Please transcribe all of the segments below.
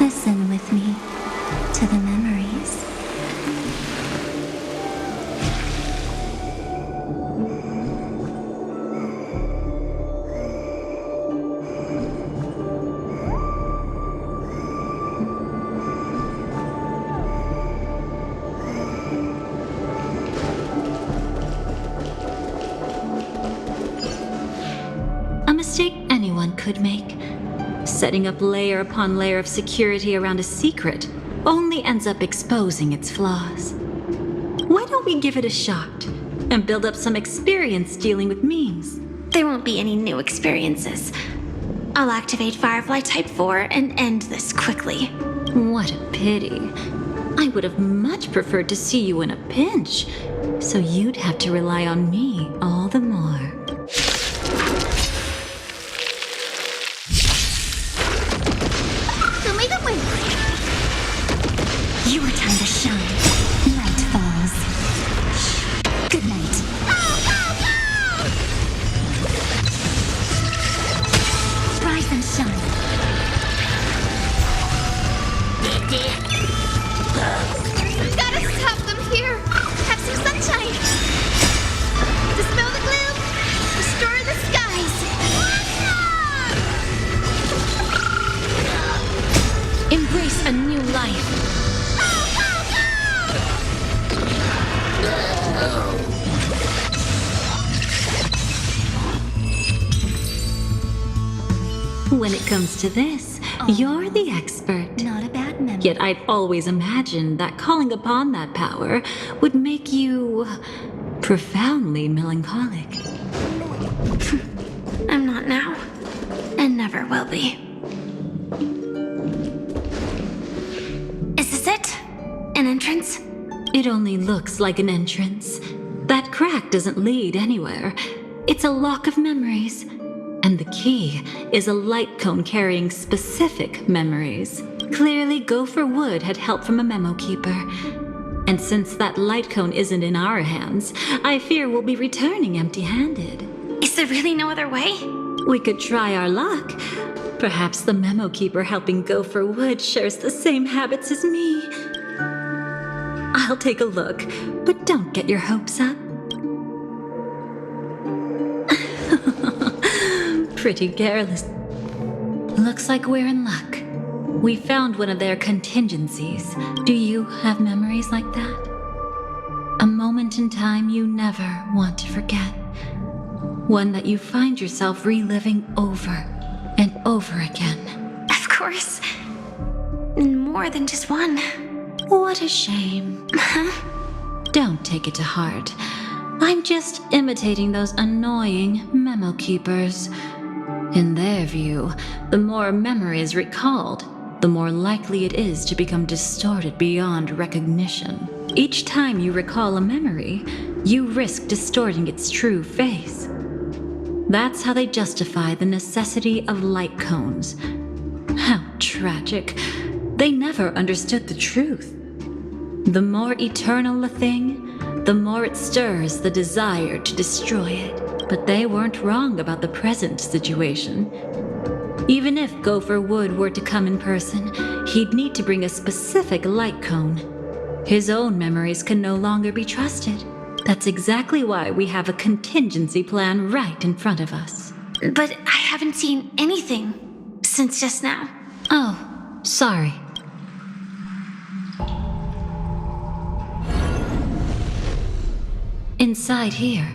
Listen with me to the memories. A mistake anyone could make. Setting up layer upon layer of security around a secret only ends up exposing its flaws. Why don't we give it a shot and build up some experience dealing with memes? There won't be any new experiences. I'll activate Firefly Type 4 and end this quickly. What a pity. I would have much preferred to see you in a pinch, so you'd have to rely on me all the more. Your time to shine. Night falls. Good night. Rise and shine. Gotta stop them here! Have some sunshine! Dispel the gloom! Restore the skies! Embrace a new life! When it comes to this, you're the expert. Not a bad memory. Yet I've always imagined that calling upon that power would make you profoundly melancholic. I'm not now, and never will be. Is this it? An entrance? It only looks like an entrance. That crack doesn't lead anywhere. It's a lock of memories. And the key is a light cone carrying specific memories. Clearly, Gopher Wood had help from a memo keeper. And since that light cone isn't in our hands, I fear we'll be returning empty-handed. Is there really no other way? We could try our luck. Perhaps the memo keeper helping Gopher Wood shares the same habits as me. I'll take a look, but don't get your hopes up. Pretty careless. Looks like we're in luck. We found one of their contingencies. Do you have memories like that? A moment in time you never want to forget. One that you find yourself reliving over and over again. Of course. More than just one. What a shame. Don't take it to heart. I'm just imitating those annoying memo keepers. In their view, the more memory is recalled, the more likely it is to become distorted beyond recognition. Each time you recall a memory, you risk distorting its true face. That's how they justify the necessity of light cones. How tragic. They never understood the truth. The more eternal a thing, the more it stirs the desire to destroy it. But they weren't wrong about the present situation. Even if Gopher Wood were to come in person, he'd need to bring a specific light cone. His own memories can no longer be trusted. That's exactly why we have a contingency plan right in front of us. But I haven't seen anything since just now. Oh, sorry. Inside here,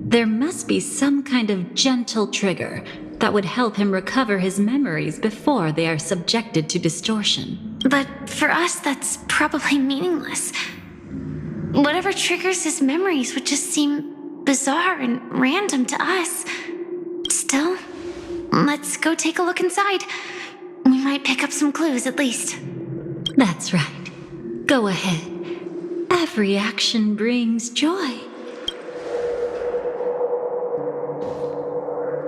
there must be some kind of gentle trigger that would help him recover his memories before they are subjected to distortion. But for us, that's probably meaningless. Whatever triggers his memories would just seem bizarre and random to us. Still, let's go take a look inside. We might pick up some clues at least. That's right. Go ahead. Every action brings joy.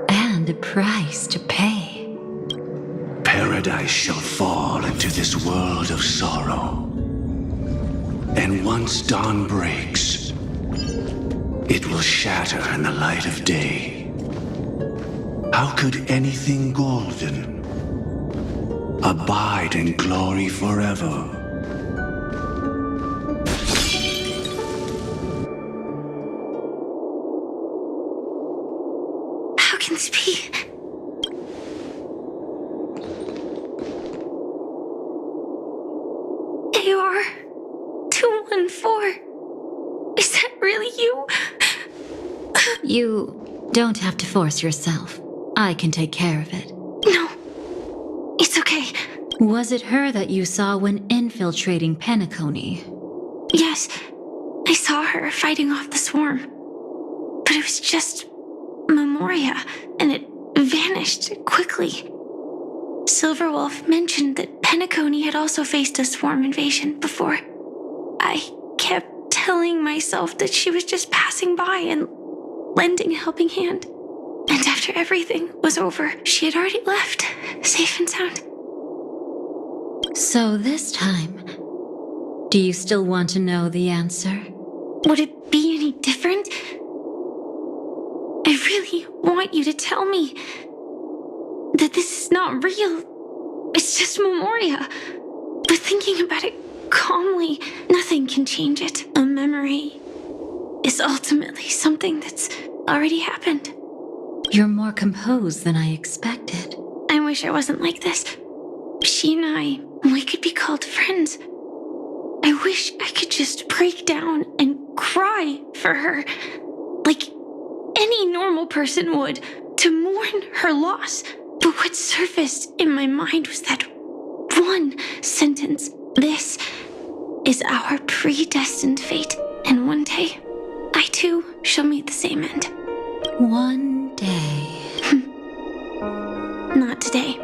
And a price to pay. Paradise shall fall into this world of sorrow. And once dawn breaks, it will shatter in the light of day. How could anything golden, abide in glory forever. How can this be? AR 214. Is that really you? You don't have to force yourself. I can take care of it. No. It's okay. Was it her that you saw when infiltrating Penacony? Yes. I saw her fighting off the swarm. But it was just Memoria, and it vanished quickly. Silverwolf mentioned that Penacony had also faced a swarm invasion before. I kept telling myself that she was just passing by and lending a helping hand. And after everything was over, she had already left, safe and sound. So this time, do you still want to know the answer? Would it be any different? I really want you to tell me that this is not real. It's just Memoria. But thinking about it calmly, nothing can change it. A memory is ultimately something that's already happened. You're more composed than I expected. I wish I wasn't like this. She and I, we could be called friends. I wish I could just break down and cry for her, like any normal person would, to mourn her loss. But what surfaced in my mind was that one sentence. This is our predestined fate, and one day, I too shall meet the same end. One day. Not today.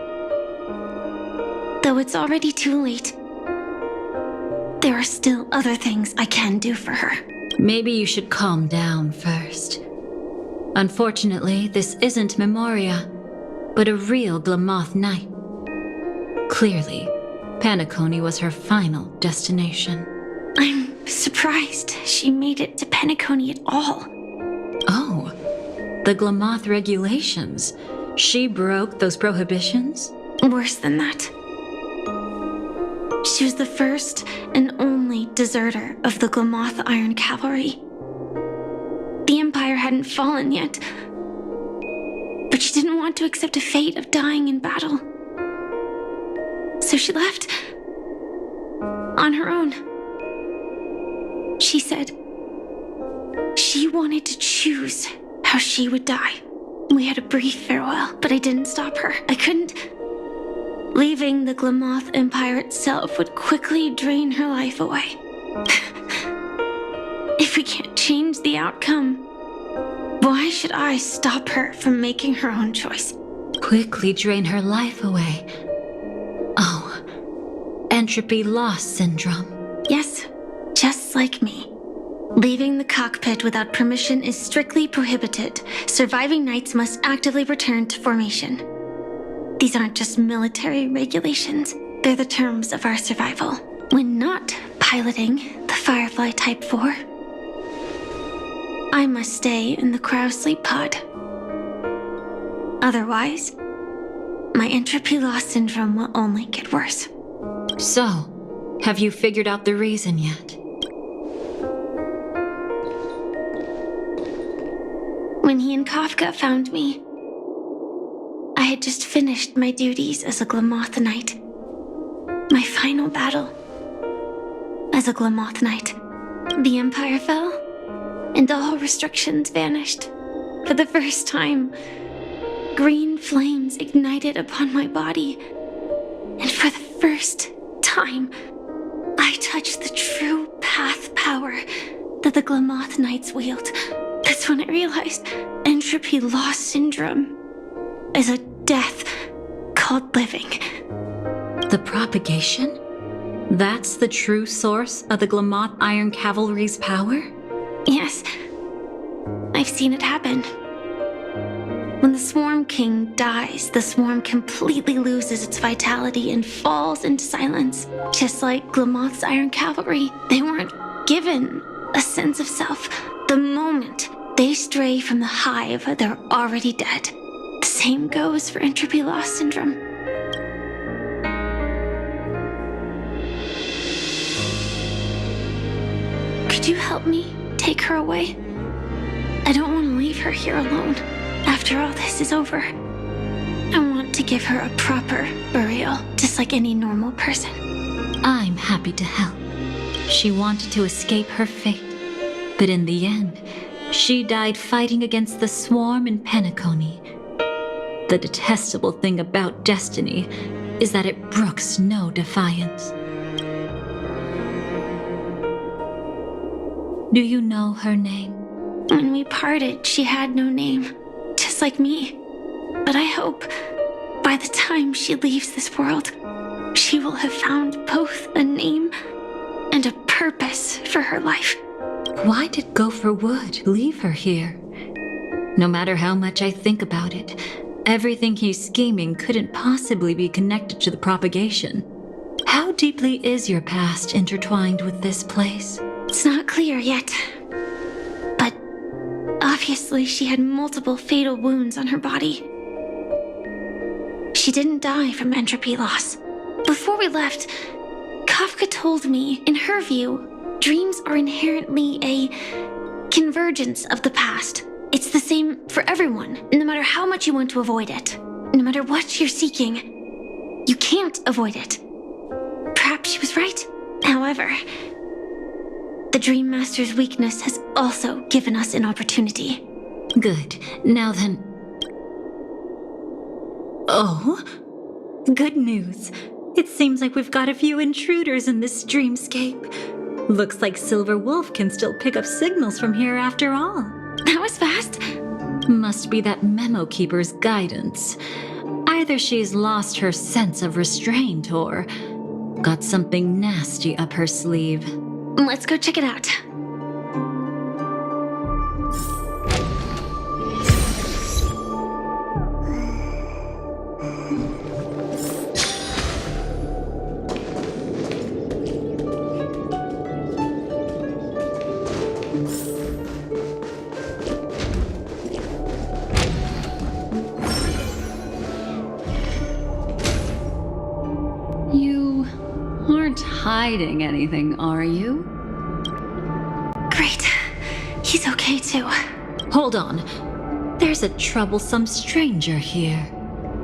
Though it's already too late, there are still other things I can do for her. Maybe you should calm down first. Unfortunately, this isn't Memoria, but a real Glamoth Knight. Clearly, Penacony was her final destination. I'm surprised she made it to Penacony at all. Oh, the Glamoth regulations. She broke those prohibitions? Worse than that. She was the first and only deserter of the Glamoth Iron Cavalry. The Empire hadn't fallen yet, but she didn't want to accept a fate of dying in battle. So she left on her own. She said she wanted to choose how she would die. We had a brief farewell, but I didn't stop her. I couldn't. Leaving the Glamoth Empire itself would quickly drain her life away. If we can't change the outcome, why should I stop her from making her own choice? Quickly drain her life away. Oh, entropy loss syndrome. Yes, just like me. Leaving the cockpit without permission is strictly prohibited. Surviving knights must actively return to formation. These aren't just military regulations, they're the terms of our survival. When not piloting the Firefly Type 4, I must stay in the cryo sleep pod. Otherwise, my entropy loss syndrome will only get worse. So, have you figured out the reason yet? When he and Kafka found me, I had just finished my duties as a Glamoth Knight. My final battle as a Glamoth Knight. The Empire fell, and all restrictions vanished. For the first time, green flames ignited upon my body, and for the first time, I touched the true path power that the Glamoth Knights wield. That's when I realized entropy loss syndrome is a death called living. The propagation? That's the true source of the Glamoth Iron Cavalry's power? Yes, I've seen it happen. When the Swarm King dies, the Swarm completely loses its vitality and falls into silence. Just like Glamoth's Iron Cavalry, they weren't given a sense of self. The moment they stray from the hive, they're already dead. The same goes for entropy loss syndrome. Could you help me take her away? I don't want to leave her here alone after all this is over. I want to give her a proper burial, just like any normal person. I'm happy to help. She wanted to escape her fate, but in the end, she died fighting against the swarm in Penacony. The detestable thing about destiny is that it brooks no defiance. Do you know her name? When we parted, she had no name, just like me. But I hope by the time she leaves this world, she will have found both a name and a purpose for her life. Why did Gopher Wood leave her here? No matter how much I think about it, everything he's scheming couldn't possibly be connected to the propagation. How deeply is your past intertwined with this place? It's not clear yet. But obviously she had multiple fatal wounds on her body. She didn't die from entropy loss. Before we left, Kafka told me, in her view, dreams are inherently a convergence of the past. It's the same for everyone, no matter how much you want to avoid it. No matter what you're seeking, you can't avoid it. Perhaps she was right. However, the Dream Master's weakness has also given us an opportunity. Good. Now then... Oh? Good news. It seems like we've got a few intruders in this dreamscape. Looks like Silver Wolf can still pick up signals from here after all. That was fast. Must be that Memo Keeper's guidance. Either she's lost her sense of restraint or got something nasty up her sleeve. Let's go check it out. You aren't hiding anything, are you? Great. He's okay too. Hold on. There's a troublesome stranger here.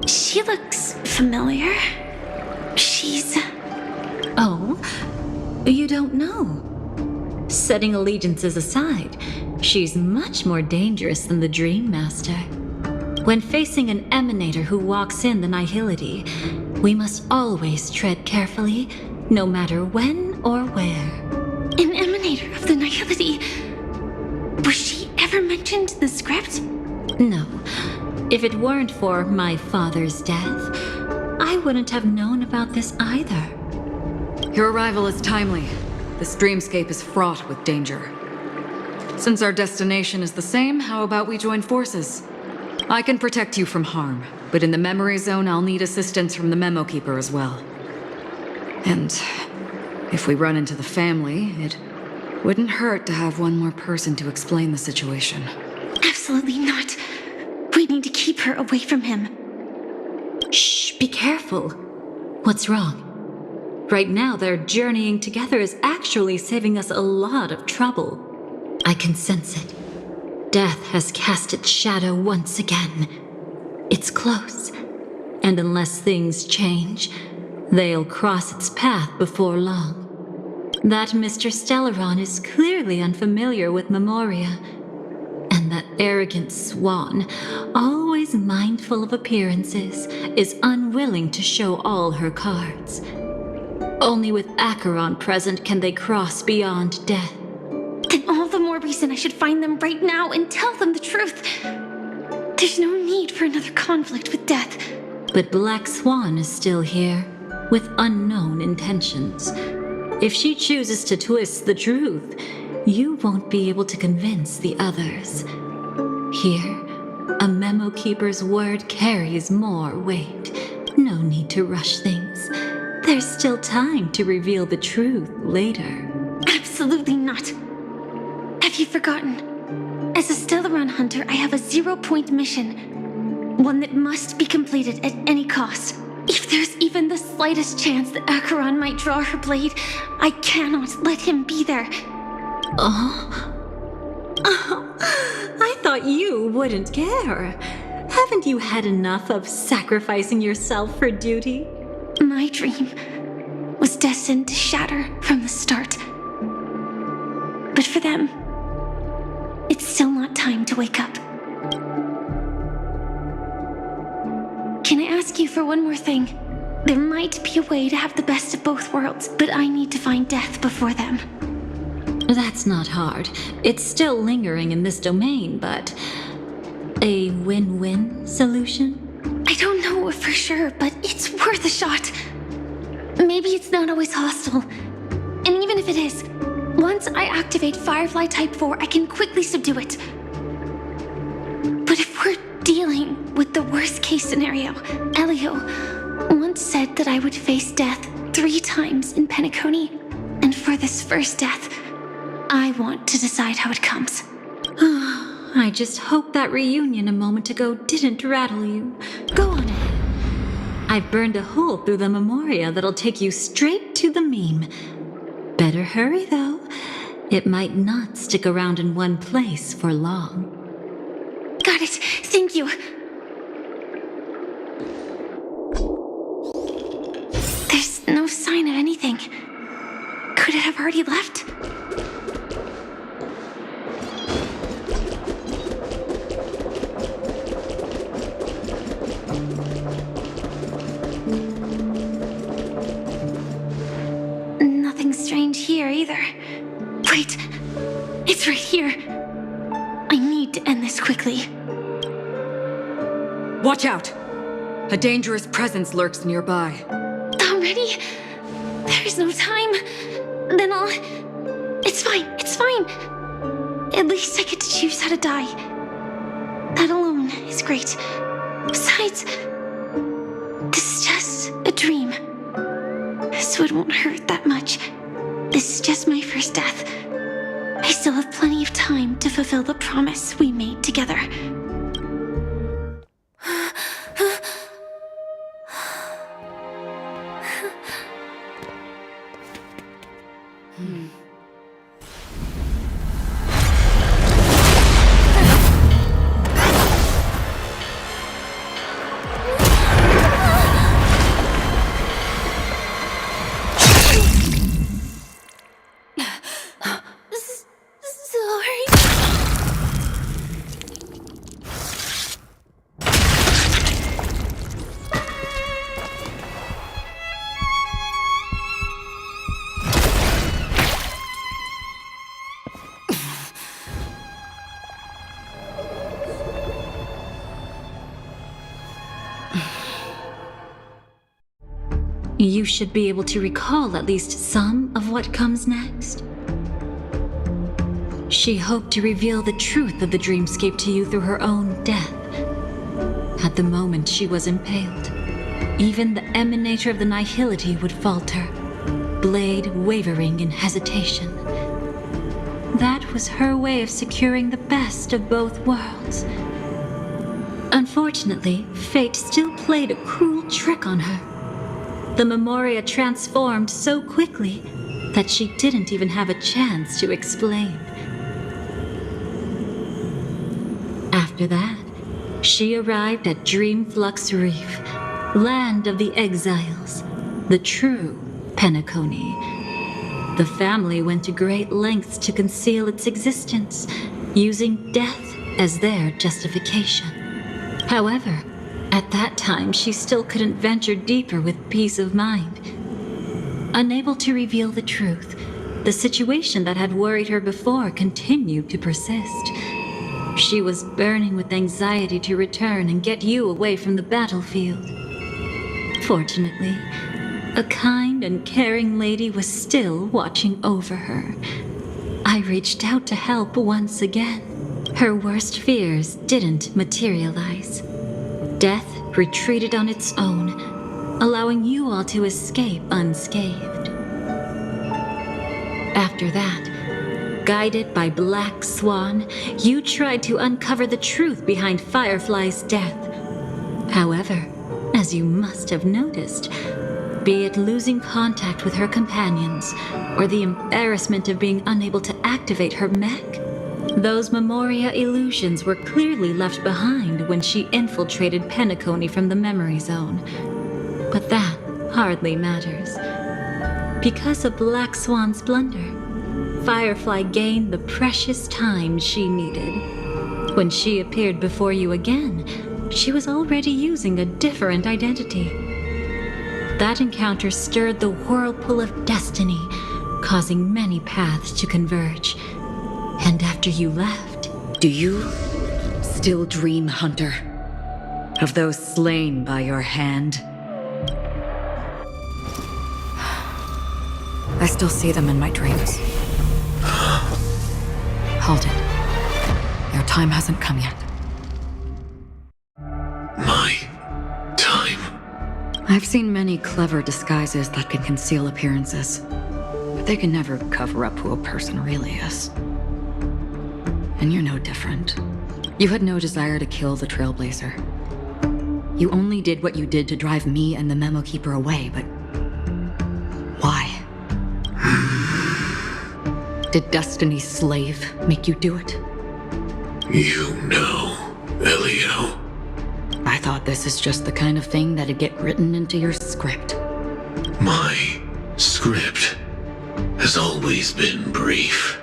She looks familiar. She's... Oh? You don't know? Setting allegiances aside, she's much more dangerous than the Dream Master. When facing an emanator who walks in the nihility, we must always tread carefully, no matter when or where. an emanator of the nihility. Was she ever mentioned in the script? No. If it weren't for my father's death, I wouldn't have known about this either. Your arrival is timely. This dreamscape is fraught with danger. Since our destination is the same, how about we join forces? I can protect you from harm, but in the memory zone, I'll need assistance from the Memo Keeper as well. And if we run into the family, it wouldn't hurt to have one more person to explain the situation. Absolutely not. We need to keep her away from him. Shh, be careful. What's wrong? Right now, their journeying together is actually saving us a lot of trouble. I can sense it. Death has cast its shadow once again. It's close, and unless things change, they'll cross its path before long. That Mr. Stellaron is clearly unfamiliar with Memoria, and that arrogant swan, always mindful of appearances, is unwilling to show all her cards. Only with Acheron present can they cross beyond death. Then all the more reason I should find them right now and tell them the truth. There's no need for another conflict with death. But Black Swan is still here, with unknown intentions. If she chooses to twist the truth, you won't be able to convince the others. Here, a Memo Keeper's word carries more weight. No need to rush things. There's still time to reveal the truth later. Absolutely not. Have you forgotten? As a Stellaron hunter, I have a 0-point mission. One that must be completed at any cost. If there's even the slightest chance that Acheron might draw her blade, I cannot let him be there. I thought you wouldn't care. Haven't you had enough of sacrificing yourself for duty? My dream was destined to shatter from the start. But for them, it's still not time to wake up. Can I ask you for one more thing? There might be a way to have the best of both worlds, but I need to find death before them. That's not hard. It's still lingering in this domain, but a win-win solution? I don't know for sure, but it's worth a shot. Maybe it's not always hostile. And even if it is, once I activate Firefly Type 4, I can quickly subdue it. But if we're dealing with the worst case scenario, Elio once said that I would face death 3 times in Penacony. And for this first death, I want to decide how it comes. I just hope that reunion a moment ago didn't rattle you. Go on ahead. I've burned a hole through the memoria that'll take you straight to the meme. Better hurry, though. It might not stick around in one place for long. Got it. Thank you. There's no sign of anything. Could it have already left? Nothing strange here either. Wait, it's right here. I need to end this quickly. Watch out! A dangerous presence lurks nearby. Already? There's no time. Then I'll... It's fine, it's fine. At least I get to choose how to die. That alone is great. Besides, this is just a dream. So it won't hurt that much. This is just my first death. I still have plenty of time to fulfill the promise we made together. You should be able to recall at least some of what comes next. She hoped to reveal the truth of the dreamscape to you through her own death. At the moment she was impaled, even the emanator of the nihility would falter, blade wavering in hesitation. That was her way of securing the best of both worlds. Unfortunately, fate still played a cruel trick on her. The memoria transformed so quickly that she didn't even have a chance to explain. After that, she arrived at Dreamflux Reef, land of the exiles, the true Penacony. The family went to great lengths to conceal its existence, using death as their justification. However, at that time, she still couldn't venture deeper with peace of mind. Unable to reveal the truth, the situation that had worried her before continued to persist. She was burning with anxiety to return and get you away from the battlefield. Fortunately, a kind and caring lady was still watching over her. I reached out to help once again. Her worst fears didn't materialize. Death retreated on its own, allowing you all to escape unscathed. After that, guided by Black Swan, you tried to uncover the truth behind Firefly's death. However, as you must have noticed, Be it losing contact with her companions, or the embarrassment of being unable to activate her mech, those Memoria illusions were clearly left behind when she infiltrated Penacony from the memory zone. But that hardly matters. Because of Black Swan's blunder, Firefly gained the precious time she needed. When she appeared before you again, she was already using a different identity. That encounter stirred the whirlpool of destiny, causing many paths to converge. And after you left... Do you still dream, Hunter, of those slain by your hand? I still see them in my dreams. Halt it. Your time hasn't come yet. My time? I've seen many clever disguises that can conceal appearances, but they can never cover up who a person really is. And you're no different. You had no desire to kill the Trailblazer. You only did what you did to drive me and the Memo Keeper away, but why? Did Destiny's slave make you do it? You know, Elio. I thought this is just the kind of thing that'd get written into your script. My script has always been brief.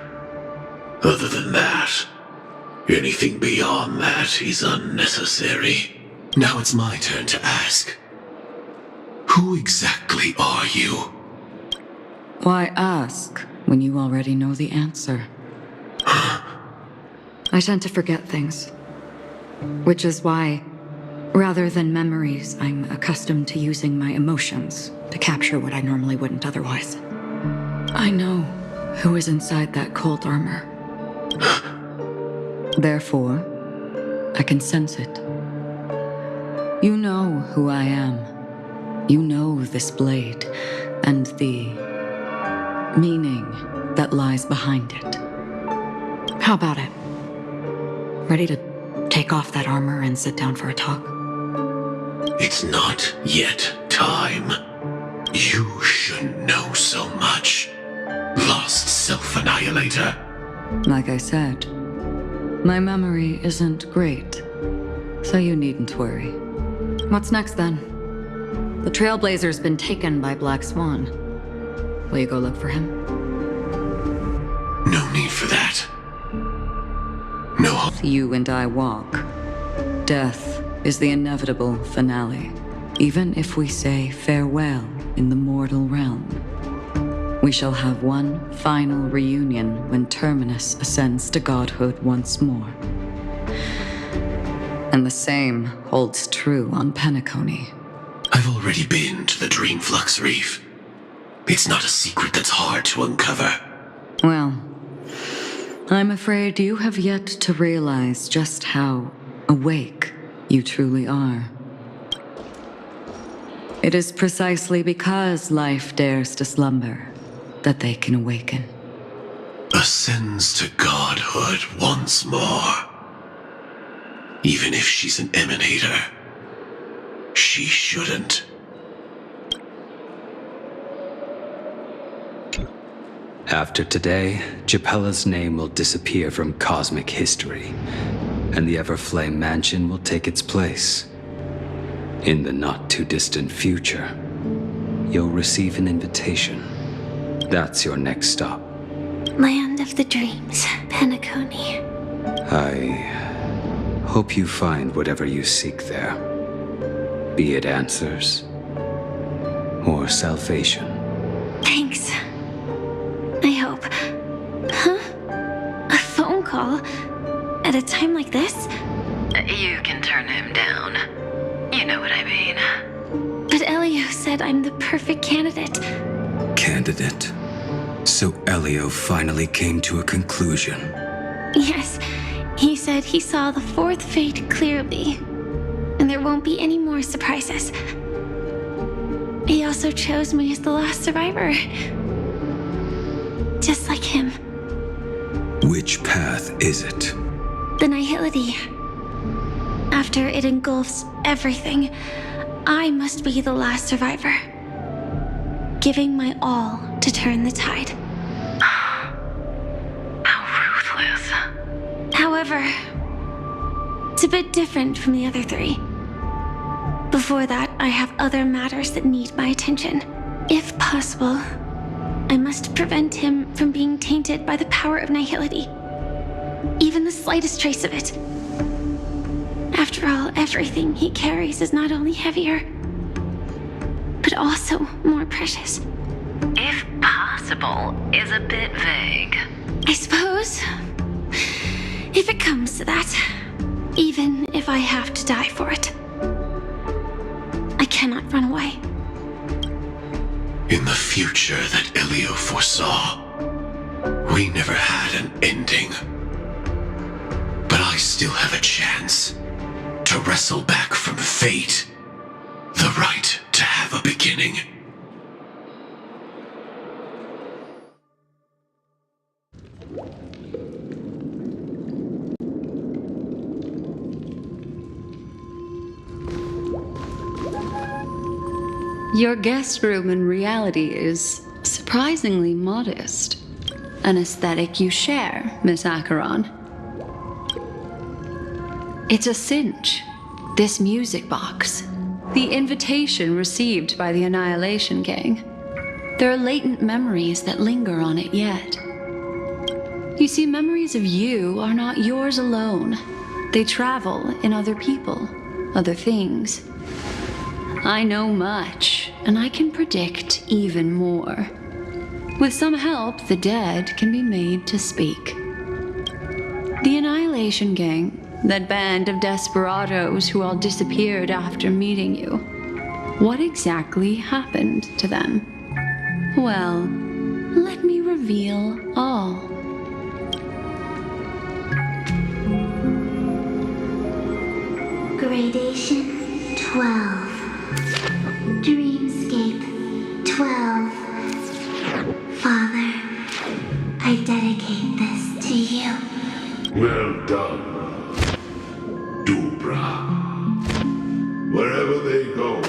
Other than that, anything beyond that is unnecessary. Now it's my turn to ask. Who exactly are you? Why ask when you already know the answer? I tend to forget things. Which is why, rather than memories, I'm accustomed to using my emotions to capture what I normally wouldn't otherwise. I know who is inside that cult armor. Therefore, I can sense it. You know who I am. You know this blade, and the meaning that lies behind it. How about it? Ready to take off that armor and sit down for a talk? It's not yet time. You shouldn't know so much. Lost self-annihilator. Like I said, my memory isn't great, so you needn't worry. What's next then? The Trailblazer's been taken by Black Swan. Will you go look for him? No need for that. No. You and I walk. Death is the inevitable finale. Even if we say farewell in the mortal realm, we shall have one final reunion when Terminus ascends to godhood once more. And the same holds true on Penacony. I've already been to the Dreamflux Reef. It's not a secret that's hard to uncover. Well, I'm afraid you have yet to realize just how awake you truly are. It is precisely because life dares to slumber that they can awaken. Ascends to godhood once more. Even if she's an emanator, she shouldn't. After today, Japella's name will disappear from cosmic history, and the Everflame Mansion will take its place. In the not-too-distant future, you'll receive an invitation. That's your next stop. Land of the Dreams, Penacony. I hope you find whatever you seek there. Be it answers or salvation. Thanks. I hope. Huh? A phone call? At a time like this? You can turn him down. You know what I mean. But Elio said I'm the perfect candidate. Candidate? So Elio finally came to a conclusion. Yes, he said he saw the fourth fate clearly, and there won't be any more surprises. He also chose me as the last survivor. Just like him. Which path is it? The Nihility. After it engulfs everything, I must be the last survivor. giving my all to turn the tide. How ruthless. However, it's a bit different from the other three. Before that, I have other matters that need my attention. If possible, I must prevent him from being tainted by the power of nihility. Even the slightest trace of it. After all, everything he carries is not only heavier, but also more precious. If possible is a bit vague. I suppose, if it comes to that, even if I have to die for it, I cannot run away. In the future that Elio foresaw, we never had an ending. But I still have a chance to wrestle back from fate the right to have a beginning. Your guest room in reality is surprisingly modest. An aesthetic you share, Miss Acheron. It's a cinch. This music box. The invitation received by the Annihilation Gang. There are latent memories that linger on it yet. You see, memories of you are not yours alone. They travel in other people, other things. I know much, and I can predict even more. With some help, the dead can be made to speak. The Annihilation Gang, that band of desperados who all disappeared after meeting you. What exactly happened to them? Well, let me reveal all. Gradation 12. Dreamscape 12. Father, I dedicate this to you. Well done, Dubra. Wherever they go,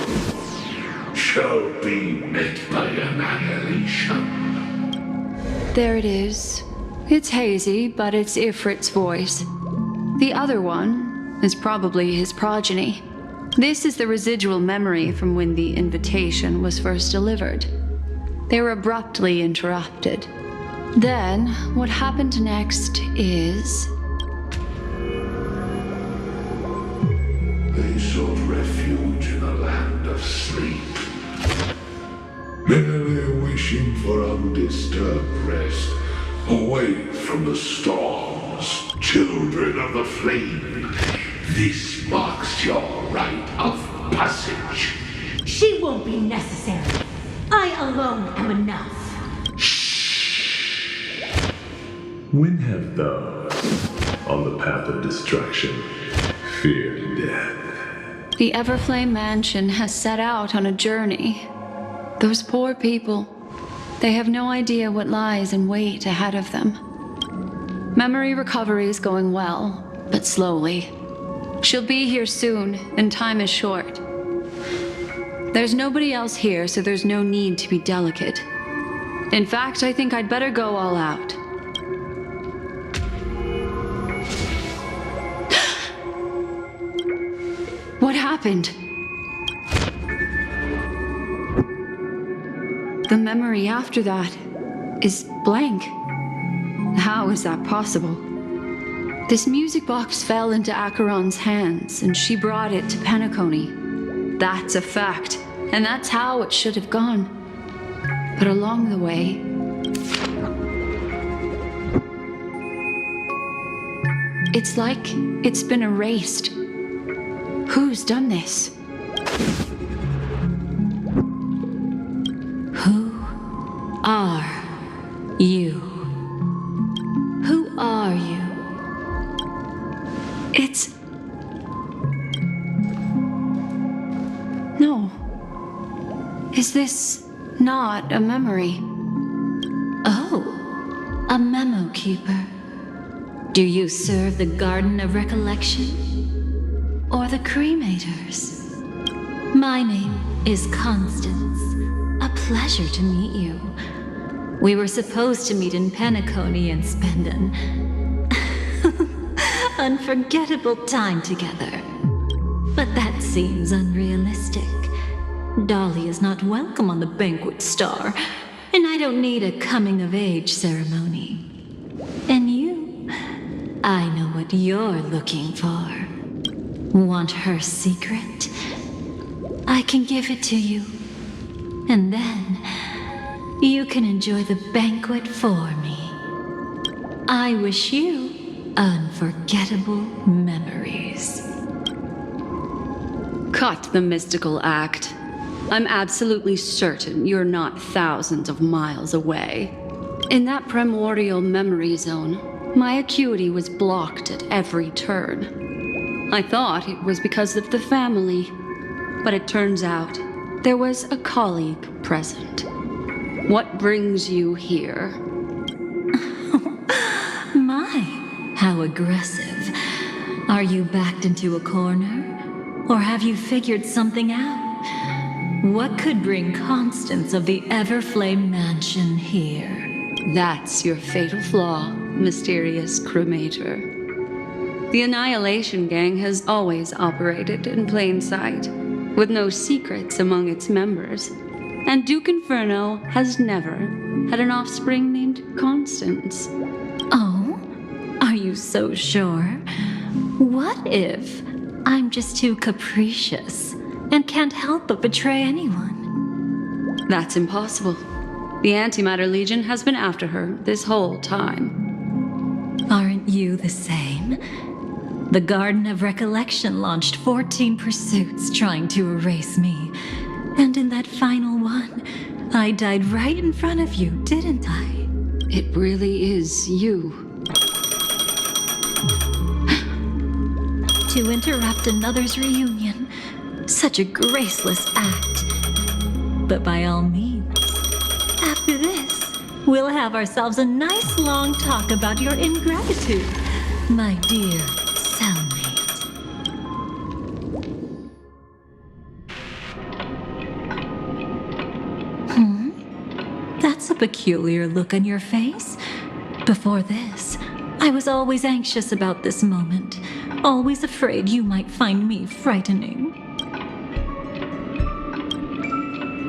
shall be met by annihilation. There it is. It's hazy, but it's Ifrit's voice. The other one is probably his progeny. This is the residual memory from when the invitation was first delivered. They were abruptly interrupted. Then, what happened next is... They sought refuge in a land of sleep, merely wishing for undisturbed rest, away from the storms. Children of the flame, this marks your rite of passage. She won't be necessary. I alone am enough. When have those on the path of destruction feared death? The Everflame Mansion has set out on a journey. Those poor people, they have no idea what lies in wait ahead of them. Memory recovery is going well, but slowly. She'll be here soon, and time is short. There's nobody else here, so there's no need to be delicate. In fact, I think I'd better go all out. What happened? The memory after that is blank. How is that possible? This music box fell into Acheron's hands, and she brought it to Penacony. That's a fact, and that's how it should have gone. But along the way, it's like it's been erased. Who's done this? Who are you? Who are you? It's... No. Is this not a memory? Oh, a memo keeper. Do you serve the Garden of Recollection? Or the Cremators? My name is Constance, a pleasure to meet you. We were supposed to meet in Penacony and spend an unforgettable time together. But that seems unrealistic. Dolly is not welcome on the banquet star, and I don't need a coming-of-age ceremony. And you, I know what you're looking for. Want her secret? I can give it to you. And then, you can enjoy the banquet for me. I wish you unforgettable memories. Cut the mystical act. I'm absolutely certain you're not thousands of miles away. In that primordial memory zone, my acuity was blocked at every turn. I thought it was because of the family, but it turns out there was a colleague present. What brings you here? My, how aggressive. Are you backed into a corner? Or have you figured something out? What could bring Constance of the Everflame Mansion here? That's your fatal flaw, mysterious cremator. The Annihilation Gang has always operated in plain sight, with no secrets among its members. And Duke Inferno has never had an offspring named Constance. Oh? Are you so sure? What if I'm just too capricious and can't help but betray anyone? That's impossible. The Antimatter Legion has been after her this whole time. Aren't you the same? The Garden of Recollection launched 14 pursuits trying to erase me. And in that final one, I died right in front of you, didn't I? It really is you. To interrupt another's reunion, such a graceless act. But by all means, after this, we'll have ourselves a nice long talk about your ingratitude, my dear cellmate. That's a peculiar look on your face. Before this, I was always anxious about this moment, always afraid you might find me frightening.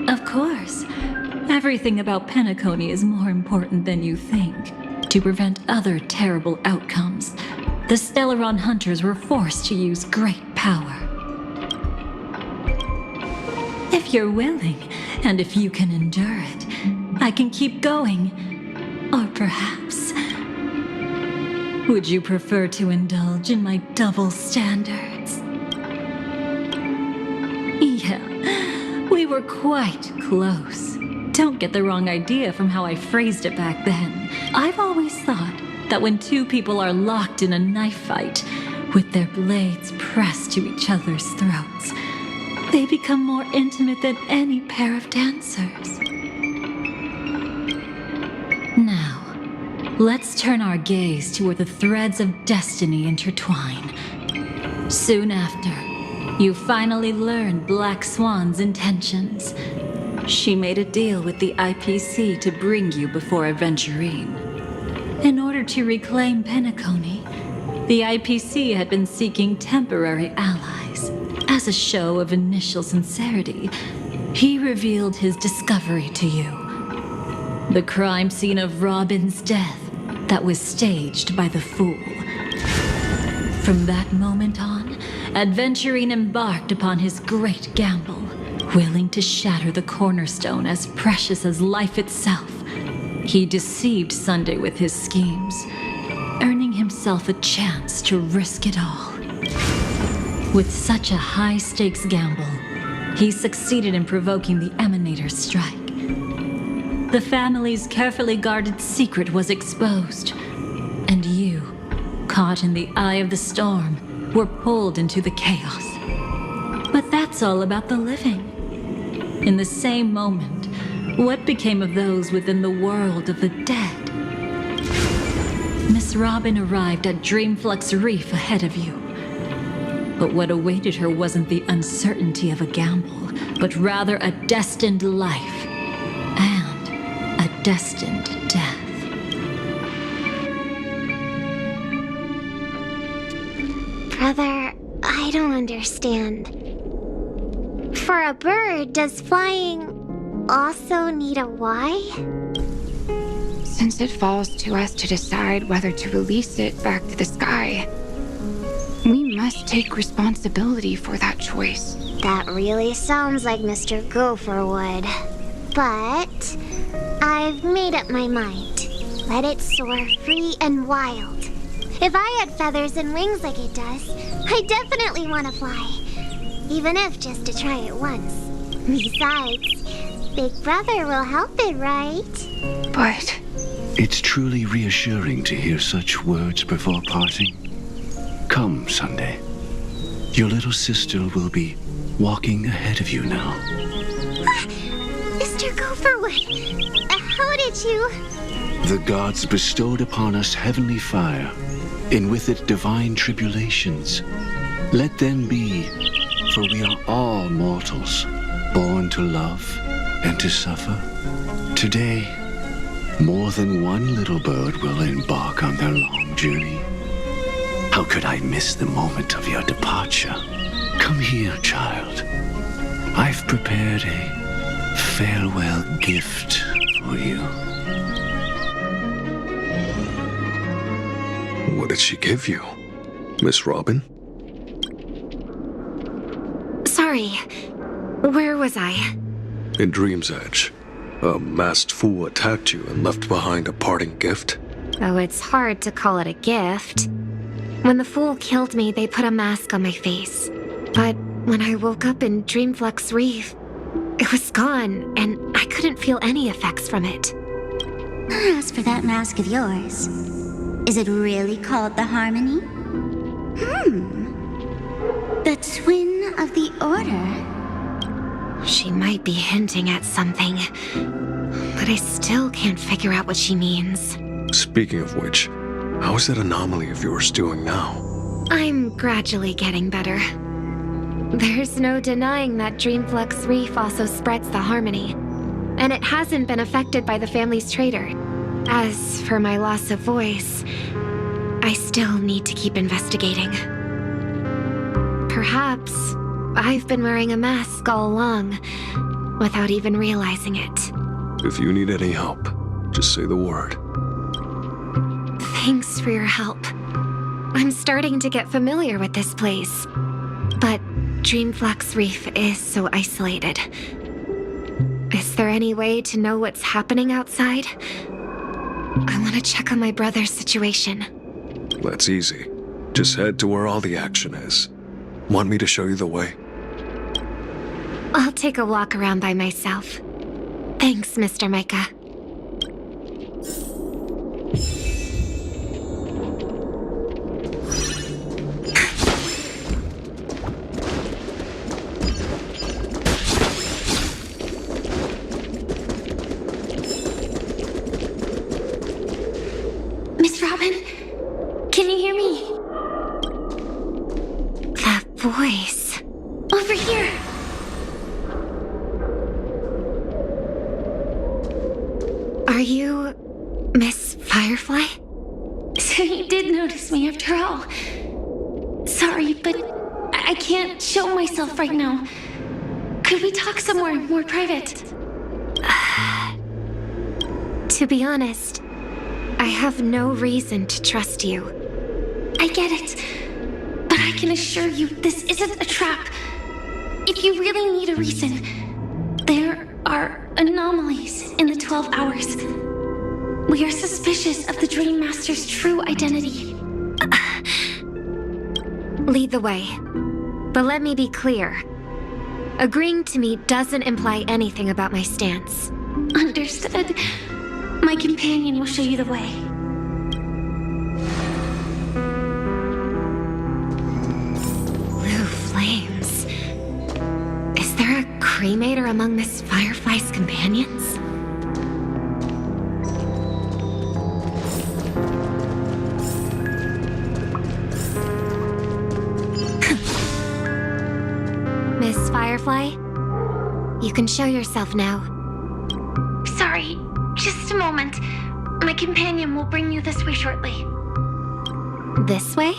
Of course, everything about Penacony is more important than you think. To prevent other terrible outcomes, the Stellaron hunters were forced to use great power. If you're willing, and if you can endure it, I can keep going. Or perhaps, would you prefer to indulge in my double standards? Yeah, we were quite close. Don't get the wrong idea from how I phrased it back then. I've always thought that when two people are locked in a knife fight, with their blades pressed to each other's throats, they become more intimate than any pair of dancers. Now, let's turn our gaze to where the threads of destiny intertwine. Soon after, you finally learn Black Swan's intentions. She made a deal with the IPC to bring you before Aventurine. In order to reclaim Penacony, the IPC had been seeking temporary allies. As a show of initial sincerity, he revealed his discovery to you. The crime scene of Robin's death that was staged by the Fool. From that moment on, Aventurine embarked upon his great gamble, willing to shatter the cornerstone as precious as life itself. He deceived Sunday with his schemes, earning himself a chance to risk it all. With such a high-stakes gamble, he succeeded in provoking the Emanator's strike. The family's carefully guarded secret was exposed, and you, caught in the eye of the storm, were pulled into the chaos. But that's all about the living. In the same moment, what became of those within the world of the dead? Miss Robin arrived at Dreamflux Reef ahead of you. But what awaited her wasn't the uncertainty of a gamble, but rather a destined life. destined death. Brother, I don't understand. For a bird, does flying also need a why? Since it falls to us to decide whether to release it back to the sky, we must take responsibility for that choice. That really sounds like Mr. Gopher would. But I've made up my mind. Let it soar free and wild. If I had feathers and wings like it does, I definitely want to fly. Even if just to try it once. Besides, Big Brother will help it, right? But It's truly reassuring to hear such words before parting. Come, Sunday. Your little sister will be walking ahead of you now. Mr. Gopherwood, how did you... The gods bestowed upon us heavenly fire, and with it divine tribulations. Let them be, for we are all mortals, born to love and to suffer. Today, more than one little bird will embark on their long journey. How could I miss the moment of your departure? Come here, child. I've prepared a farewell gift for you. What did she give you, Miss Robin? sorry. Where was I? In Dream's Edge, a masked fool attacked you and left behind a parting gift. Oh, it's hard to call it a gift. When the fool killed me, they put a mask on my face. But when I woke up in Dreamflux Reef, it was gone, and I couldn't feel any effects from it. As for that mask of yours, is it really called the Harmony? The Twin of the Order? She might be hinting at something, but I still can't figure out what she means. Speaking of which, how is that anomaly of yours doing now? I'm gradually getting better. There's no denying that Dreamflux Reef also spreads the Harmony, and it hasn't been affected by the family's traitor. As for my loss of voice, I still need to keep investigating. Perhaps I've been wearing a mask all along, without even realizing it. If you need any help, just say the word. Thanks for your help. I'm starting to get familiar with this place, but Dreamflux Reef is so isolated. Is there any way to know what's happening outside? I want to check on my brother's situation. That's easy. Just head to where all the action is. Want me to show you the way? I'll take a walk around by myself. Thanks, Mr. Micah. Miss Robin, can you hear me? That voice. Over here. Are you Miss Firefly? So you did notice me after all. Sorry, but I can't show myself right now. Could we talk somewhere more private? To be honest, I have no reason to trust you. I get it, but I can assure you this isn't a trap. If you really need a reason, there are anomalies in the 12 hours. We are suspicious of the Dream Master's true identity. Lead the way. But let me be clear. Agreeing to me doesn't imply anything about my stance. Understood. My companion will show you the way. Blue flames. Is there a cremator among Miss Firefly's companions? Miss Firefly, you can show yourself now. Sorry, just a moment. My companion will bring you this way shortly. This way?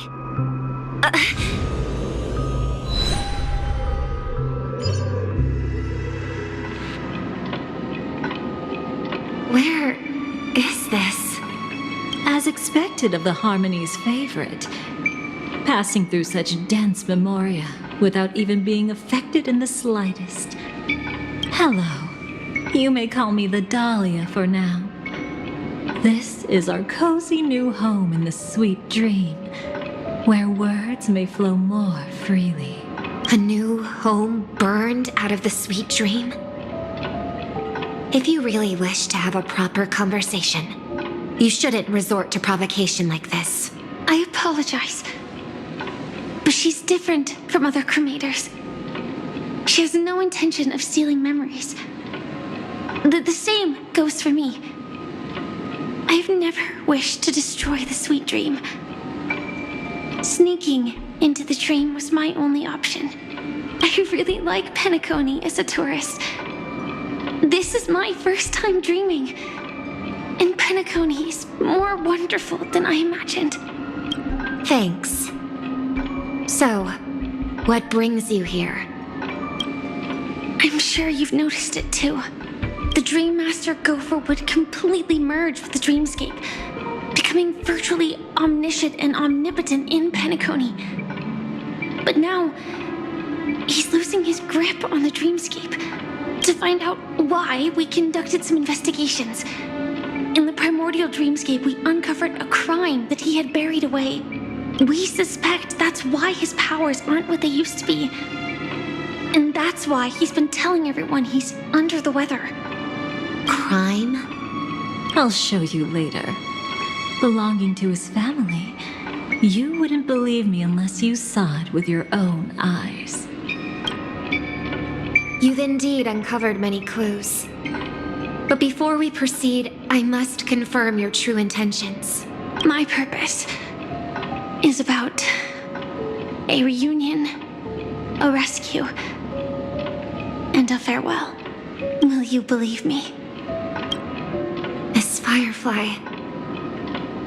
Where is this? As expected of the Harmony's favorite, passing through such dense memoria without even being affected in the slightest. Hello. You may call me the Dahlia for now. This is our cozy new home in the sweet dream, where words may flow more freely. A new home burned out of the sweet dream? If you really wish to have a proper conversation, you shouldn't resort to provocation like this. I apologize. But she's different from other cremators. She has no intention of stealing memories. The same goes for me. I've never wished to destroy the sweet dream. Sneaking into the dream was my only option. I really like Penacony as a tourist. This is my first time dreaming, and Penacony is more wonderful than I imagined. Thanks. So, what brings you here? I'm sure you've noticed it too. The Dream Master Gopher would completely merge with the dreamscape, becoming virtually omniscient and omnipotent in Penacony. But now, he's losing his grip on the dreamscape. To find out why, we conducted some investigations. In the primordial dreamscape, we uncovered a crime that he had buried away. We suspect that's why his powers aren't what they used to be. And that's why he's been telling everyone he's under the weather. Crime? I'll show you later. Belonging to his family, you wouldn't believe me unless you saw it with your own eyes. You've indeed uncovered many clues. But before we proceed, I must confirm your true intentions. My purpose is about a reunion, a rescue, and a farewell. Will you believe me? Miss Firefly,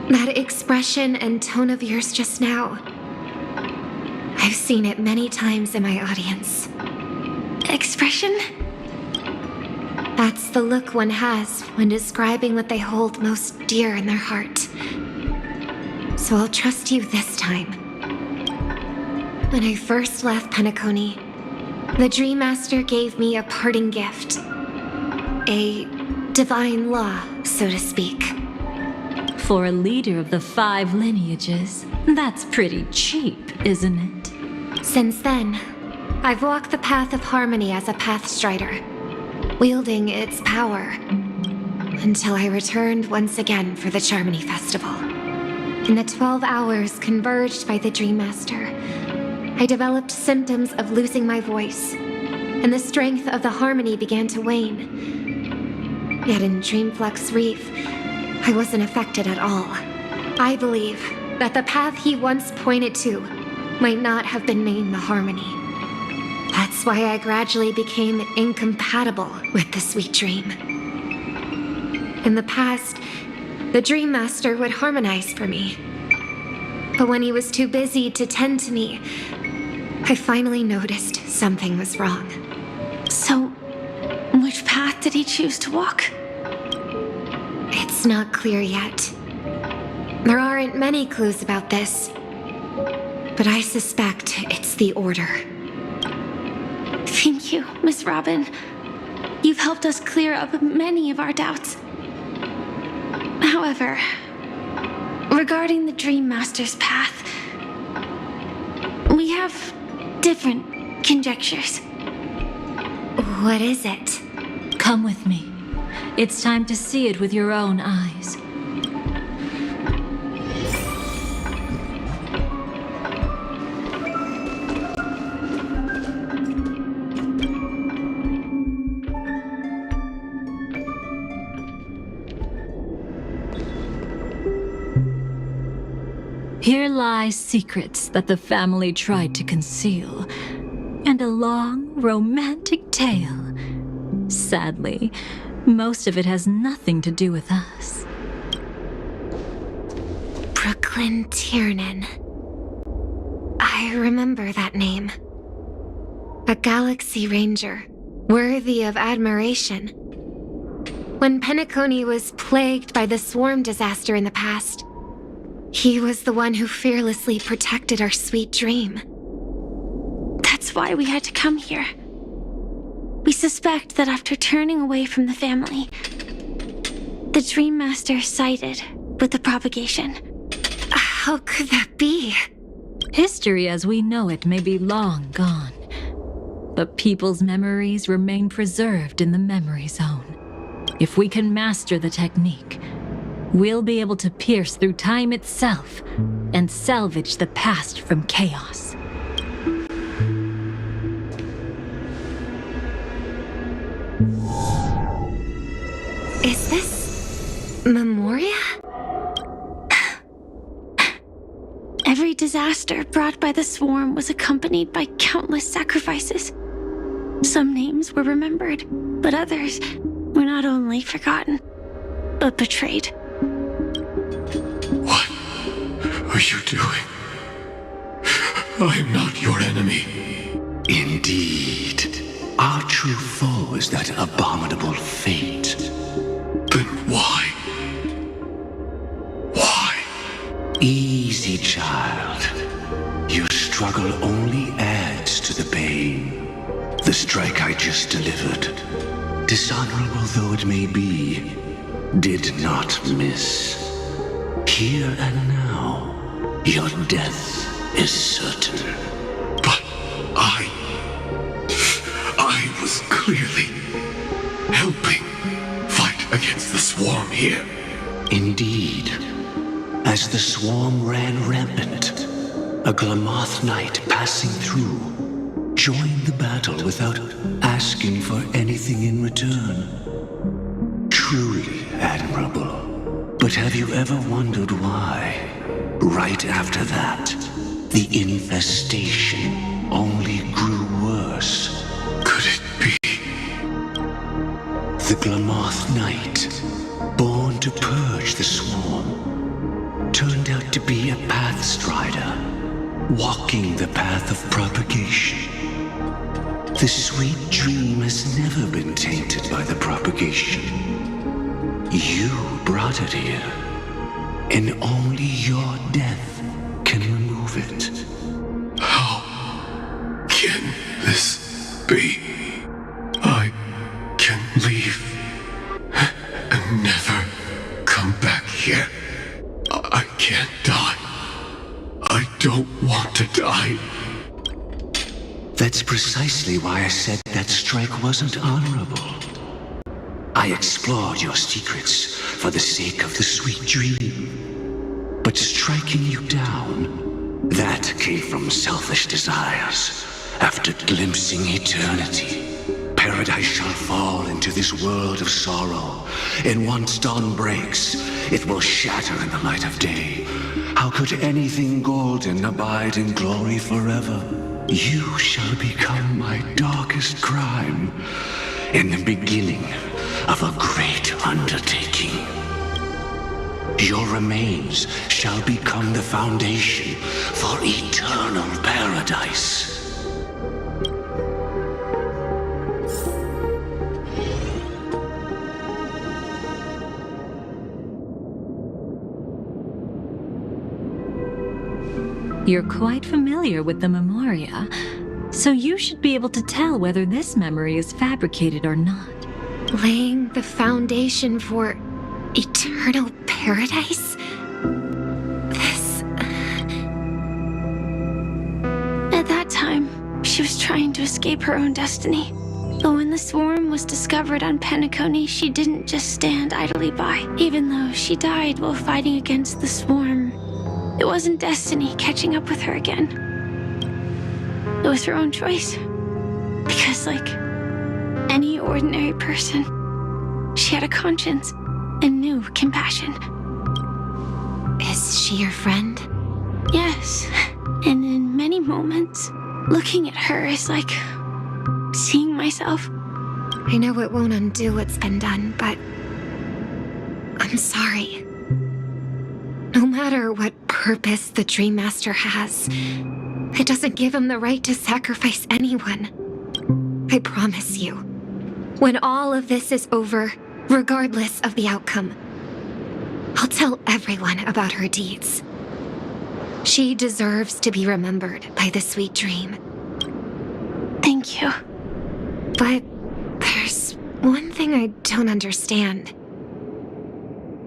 that expression and tone of yours just now, I've seen it many times in my audience. Expression? That's the look one has when describing what they hold most dear in their heart. So I'll trust you this time. When I first left Penacony, the Dream Master gave me a parting gift. A divine law, so to speak. For a leader of the 5 lineages, that's pretty cheap, isn't it? Since then, I've walked the path of harmony as a Pathstrider, wielding its power, until I returned once again for the Charmony Festival. In the 12 hours converged by the Dream Master, I developed symptoms of losing my voice, and the strength of the harmony began to wane. Yet in Dreamflux Reef, I wasn't affected at all. I believe that the path he once pointed to might not have been named the harmony. That's why I gradually became incompatible with the sweet dream. In the past, the Dream Master would harmonize for me. But when he was too busy to tend to me, I finally noticed something was wrong. So, which path did he choose to walk? It's not clear yet. There aren't many clues about this, but I suspect it's the Order. Thank you, Miss Robin. You've helped us clear up many of our doubts. However, regarding the Dream Master's path, we have different conjectures. What is it? Come with me. It's time to see it with your own eyes. Here lie secrets that the family tried to conceal, and a long, romantic tale. Sadly, Most of it has nothing to do with us. Brooklyn Tiernan. I remember that name. A Galaxy Ranger, worthy of admiration. When Penacony was plagued by the swarm disaster in the past, he was the one who fearlessly protected our sweet dream. That's why we had to come here. We suspect that after turning away from the family, the Dream Master sided with the propagation. How could that be? History as we know it may be long gone, but people's memories remain preserved in the memory zone. If we can master the technique, we'll be able to pierce through time itself and salvage the past from chaos. Is this Memoria? Every disaster brought by the swarm was accompanied by countless sacrifices. Some names were remembered, but others were not only forgotten, but betrayed. What are you doing? I am not your enemy. Indeed. Our true foe is that abominable fate. Then why? Why? Easy, child. Your struggle only adds to the pain. The strike I just delivered, dishonorable though it may be, did not miss. Here and now, your death is certain. But I was clearly helping fight against the swarm here. Indeed. As the swarm ran rampant, a Glamoth knight passing through joined the battle without asking for anything in return. Truly admirable. But have you ever wondered why, right after that, the infestation only grew worse? Could it be? The Glamoth knight, born to purge the swarm, turned out to be a pathstrider, walking the path of propagation. The sweet dream has never been tainted by the propagation. You brought it here, and only your death can remove it. How can this be? I can leave and never come back here. I can't die. I don't want to die. That's precisely why I said that strike wasn't honorable. I explored your secrets for the sake of the sweet dream. But striking you down, that came from selfish desires. After glimpsing eternity, paradise shall fall into this world of sorrow. And once dawn breaks, it will shatter in the light of day. How could anything golden abide in glory forever? You shall become my darkest crime, in the beginning of a great undertaking. Your remains shall become the foundation for eternal paradise. You're quite familiar with the Memoria, so you should be able to tell whether this memory is fabricated or not. Laying the foundation for eternal paradise? At that time, she was trying to escape her own destiny. But when the swarm was discovered on Penacony, she didn't just stand idly by. Even though she died while fighting against the swarm, it wasn't destiny catching up with her again. It was her own choice. Because, like any ordinary person, she had a conscience and knew compassion. Is she your friend? Yes. And in many moments, looking at her is like seeing myself. I know it won't undo what's been done, but I'm sorry. No matter what purpose the Dream Master has, it doesn't give him the right to sacrifice anyone. I promise you, when all of this is over, regardless of the outcome, I'll tell everyone about her deeds. She deserves to be remembered by the sweet dream. Thank you. But there's one thing I don't understand.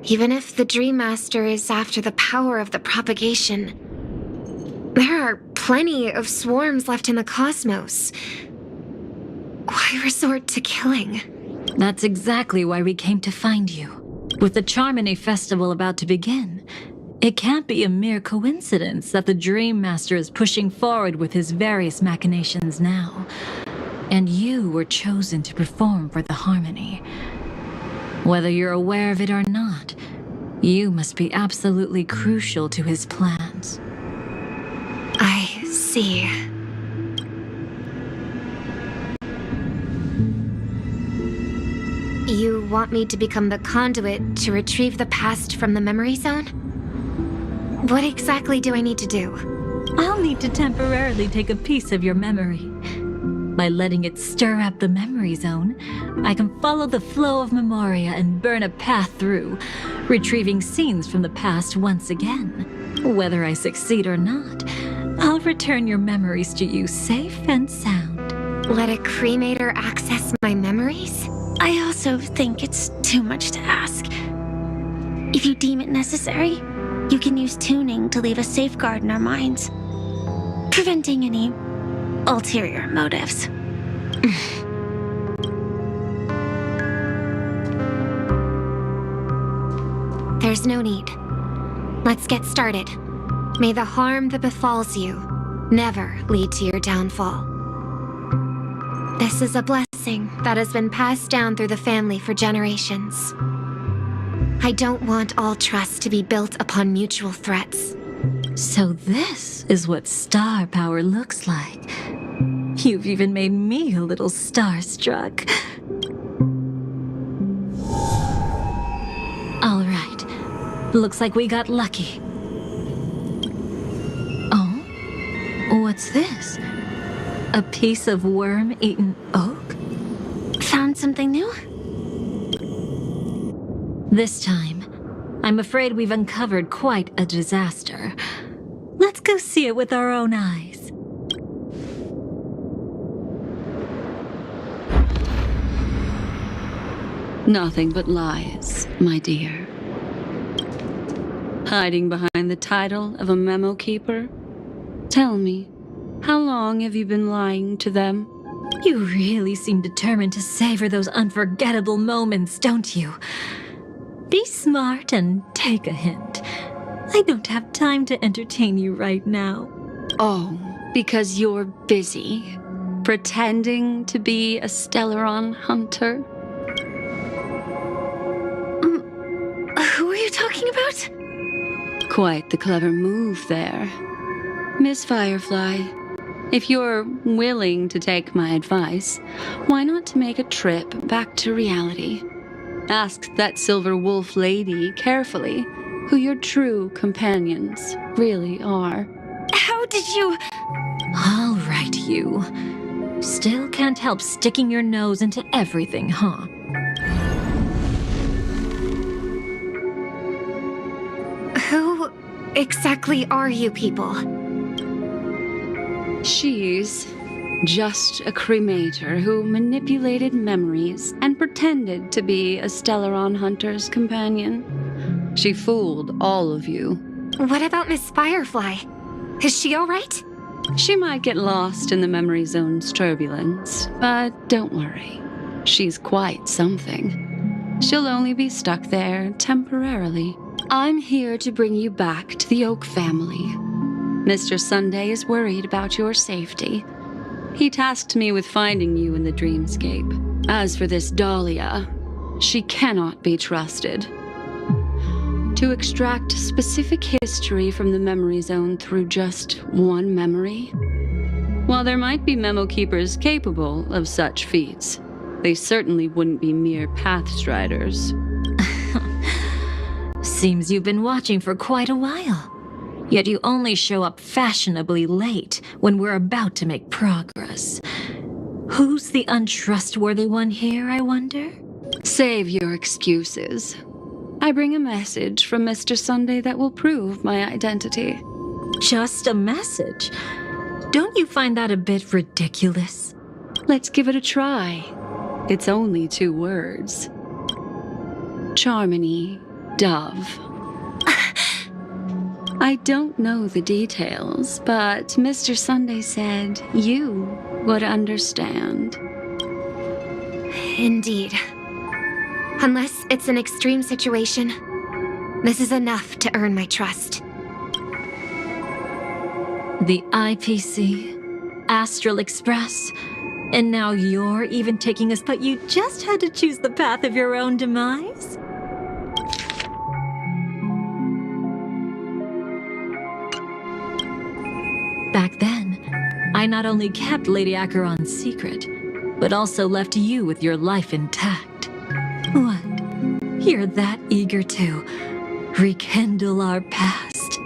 Even if the Dream Master is after the power of the propagation, there are plenty of swarms left in the cosmos. Why resort to killing? That's exactly why we came to find you. With the Charmony Festival about to begin, it can't be a mere coincidence that the Dream Master is pushing forward with his various machinations now. And you were chosen to perform for the Harmony. Whether you're aware of it or not, you must be absolutely crucial to his plans. I see. You want me to become the conduit to retrieve the past from the memory zone? What exactly do I need to do? I'll need to temporarily take a piece of your memory. By letting it stir up the memory zone, I can follow the flow of memoria and burn a path through, retrieving scenes from the past once again. Whether I succeed or not, I'll return your memories to you safe and sound. Let a cremator access my memories? I also think it's too much to ask. If you deem it necessary, you can use tuning to leave a safeguard in our minds, preventing any ulterior motives. There's no need. Let's get started. May the harm that befalls you never lead to your downfall. This is a blessing that has been passed down through the family for generations. I don't want all trust to be built upon mutual threats. So this is what star power looks like. You've even made me a little starstruck. All right. Looks like we got lucky. Oh? What's this? A piece of worm-eaten oak? Found something new? This time, I'm afraid we've uncovered quite a disaster. Let's go see it with our own eyes. Nothing but lies, my dear. Hiding behind the title of a memo keeper? Tell me, how long have you been lying to them? You really seem determined to savor those unforgettable moments, don't you? Be smart and take a hint. I don't have time to entertain you right now. Oh, because you're busy, pretending to be a Stellaron hunter? Who are you talking about? Quite the clever move there. Miss Firefly, if you're willing to take my advice, why not to make a trip back to reality? Ask that Silver Wolf lady carefully who your true companions really are. How did you... All right, you. Still can't help sticking your nose into everything, huh? Who exactly are you people? She's just a cremator who manipulated memories and pretended to be a Stellaron hunter's companion. She fooled all of you. What about Miss Firefly? Is she all right? She might get lost in the memory zone's turbulence, but don't worry. She's quite something. She'll only be stuck there temporarily. I'm here to bring you back to the Oak family. Mr. Sunday is worried about your safety. He tasked me with finding you in the dreamscape. As for this Dahlia, she cannot be trusted. To extract specific history from the memory zone through just one memory? While there might be memo keepers capable of such feats, They certainly wouldn't be mere pathstriders. Seems you've been watching for quite a while. Yet you only show up fashionably late when we're about to make progress. Who's the untrustworthy one here, I wonder? Save your excuses. I bring a message from Mr. Sunday that will prove my identity. Just a message? Don't you find that a bit ridiculous? Let's give it a try. It's only 2 words. Charmony, Dove. I don't know the details, but Mr. Sunday said you would understand. Indeed. Unless it's an extreme situation, this is enough to earn my trust. The IPC, Astral Express, and now you're even taking us, but you just had to choose the path of your own demise? Back then, I not only kept Lady Acheron's secret, but also left you with your life intact. What? You're that eager to rekindle our past?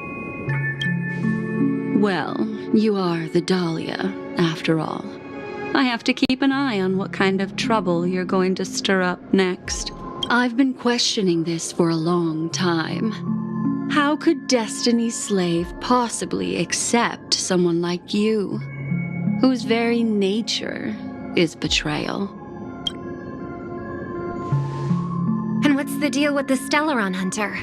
Well, you are the Dahlia, after all. I have to keep an eye on what kind of trouble you're going to stir up next. I've been questioning this for a long time. How could Destiny's slave possibly accept someone like you, whose very nature is betrayal? And what's the deal with the Stellaron Hunter?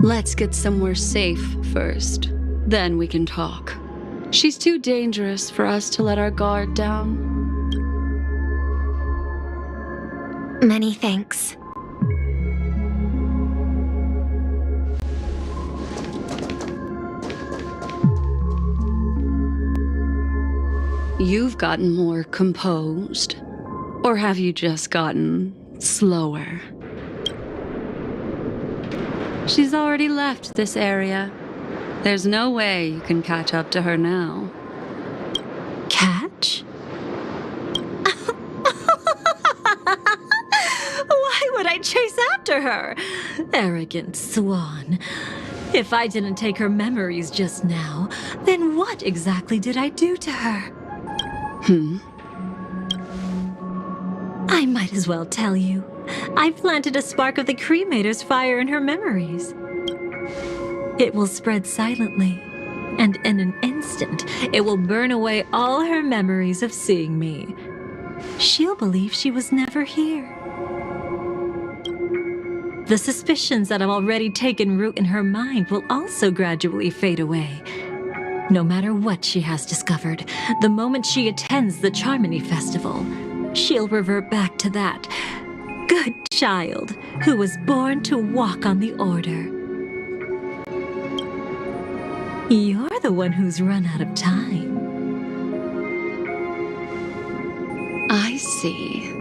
Let's get somewhere safe first. Then we can talk. She's too dangerous for us to let our guard down. Many thanks. You've gotten more composed. Or have you just gotten slower? She's already left this area. There's no way you can catch up to her now. Catch? Why would I chase after her? Arrogant swan. If I didn't take her memories just now, then what exactly did I do to her? I might as well tell you. I planted a spark of the cremator's fire in her memories. It will spread silently, and in an instant, it will burn away all her memories of seeing me. She'll believe she was never here. The suspicions that have already taken root in her mind will also gradually fade away. No matter what she has discovered, the moment she attends the Charmony Festival, she'll revert back to that good child who was born to walk on the Order. You're the one who's run out of time. I see.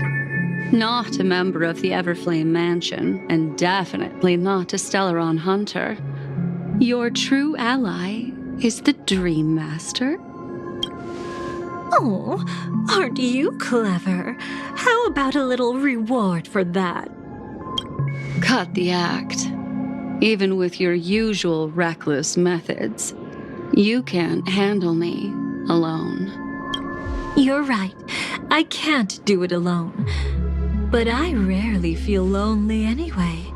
Not a member of the Everflame Mansion, and definitely not a Stellaron Hunter. Your true ally is the Dream Master? Oh, aren't you clever? How about a little reward for that? Cut the act. Even with your usual reckless methods, you can't handle me alone. You're right. I can't do it alone. But I rarely feel lonely anyway.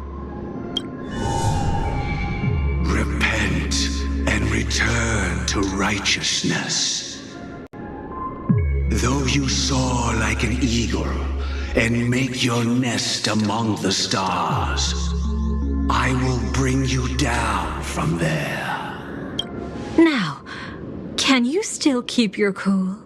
Repent and return to righteousness. Though you soar like an eagle and make your nest among the stars, I will bring you down from there. Now, can you still keep your cool?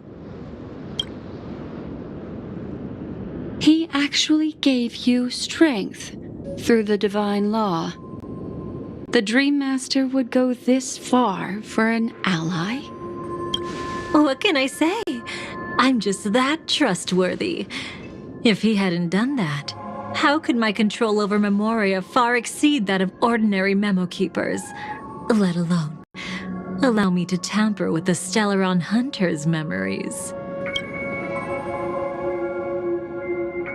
He actually gave you strength through the divine law. The Dream Master would go this far for an ally? What can I say? I'm just that trustworthy. If he hadn't done that, how could my control over Memoria far exceed that of ordinary memo keepers? Let alone allow me to tamper with the Stellaron Hunter's memories.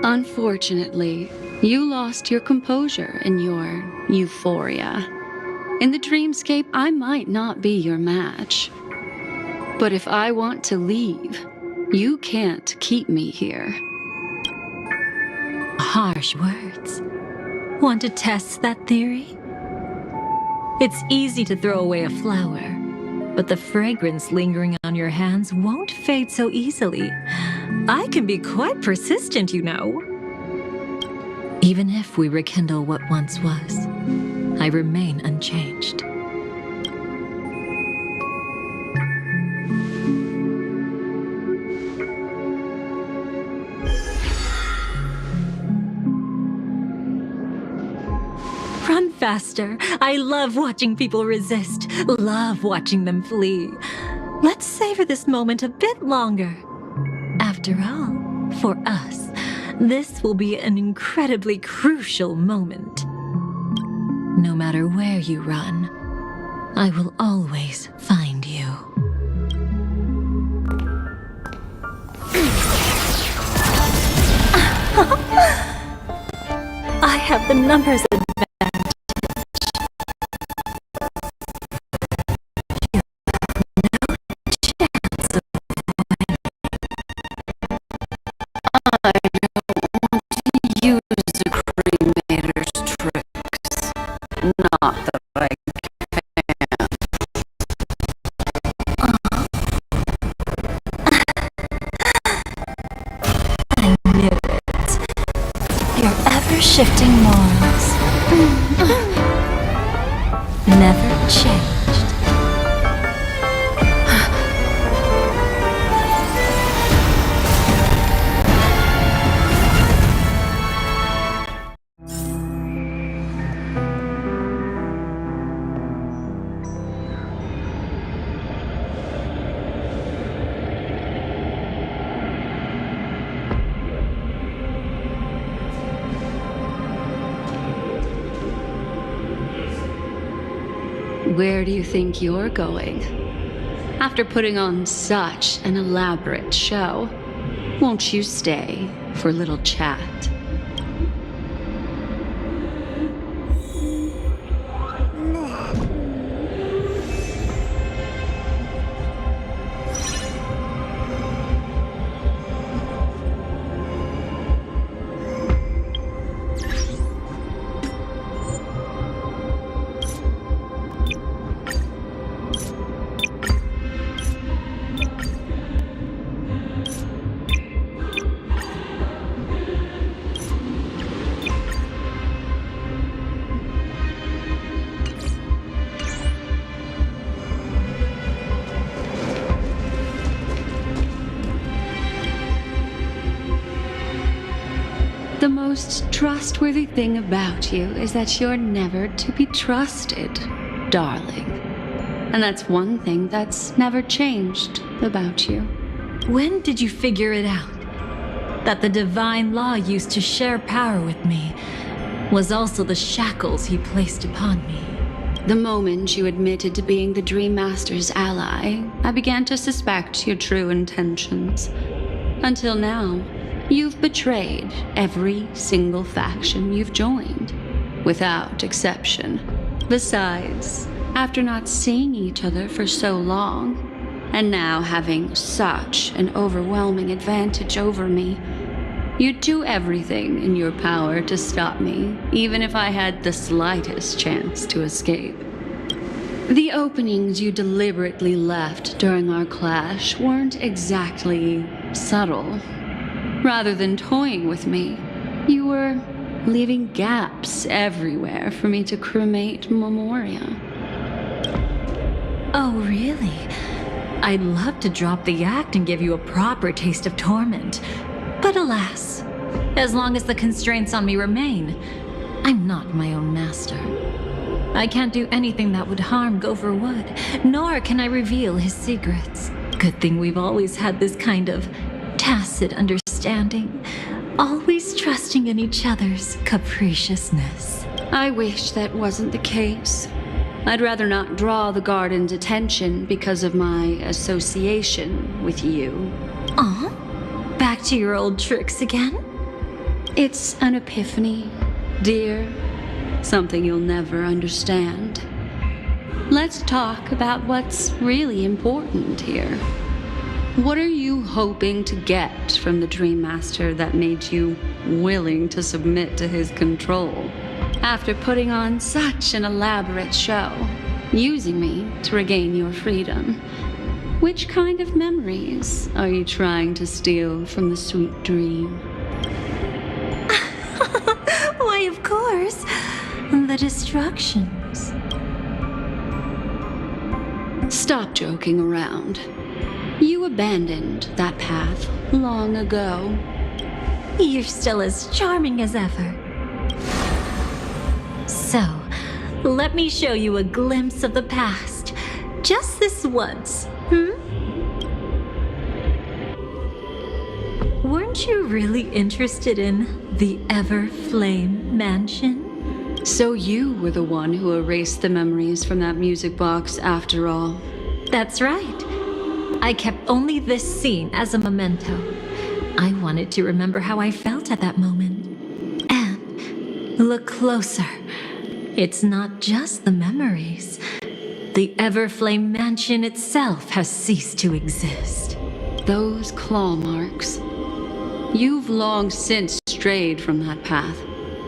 Unfortunately, you lost your composure in your euphoria. In the dreamscape, I might not be your match. But if I want to leave, you can't keep me here. Harsh words. Want to test that theory? It's easy to throw away a flower, but the fragrance lingering on your hands won't fade so easily. I can be quite persistent, you know. Even if we rekindle what once was, I remain unchanged. Run faster. I love watching people resist, love watching them flee. Let's savor this moment a bit longer. After all, for us, this will be an incredibly crucial moment. No matter where you run, I will always find you. I have the numbers advantage. Use the cremator's tricks. Not that I can. I knew it. Your ever-shifting morals. Never changed. Where do you think you're going? After putting on such an elaborate show, won't you stay for a little chat? The most trustworthy thing about you is that you're never to be trusted, darling. And that's one thing that's never changed about you. When did you figure it out? That the divine law used to share power with me was also the shackles he placed upon me. The moment you admitted to being the Dream Master's ally, I began to suspect your true intentions. Until now, you've betrayed every single faction you've joined, without exception. Besides, after not seeing each other for so long, and now having such an overwhelming advantage over me, you'd do everything in your power to stop me, even if I had the slightest chance to escape. The openings you deliberately left during our clash weren't exactly subtle. Rather than toying with me, you were leaving gaps everywhere for me to cremate Memoria. Oh, really? I'd love to drop the act and give you a proper taste of torment. But alas, as long as the constraints on me remain, I'm not my own master. I can't do anything that would harm Gopher Wood, nor can I reveal his secrets. Good thing we've always had this kind of tacit understanding, always trusting in each other's capriciousness. I wish that wasn't the case. I'd rather not draw the garden's attention because of my association with you. Back to your old tricks again? It's an epiphany, dear. Something you'll never understand. Let's talk about what's really important here. What are you hoping to get from the Dream Master that made you willing to submit to his control? After putting on such an elaborate show, using me to regain your freedom, which kind of memories are you trying to steal from the sweet dream? Why, of course, the destructions. Stop joking around. You abandoned that path long ago. You're still as charming as ever. So, let me show you a glimpse of the past. Just this once, Weren't you really interested in the Everflame Mansion? So you were the one who erased the memories from that music box after all. That's right. I kept only this scene as a memento. I wanted to remember how I felt at that moment. And look closer. It's not just the memories. The Everflame Mansion itself has ceased to exist. Those claw marks. You've long since strayed from that path,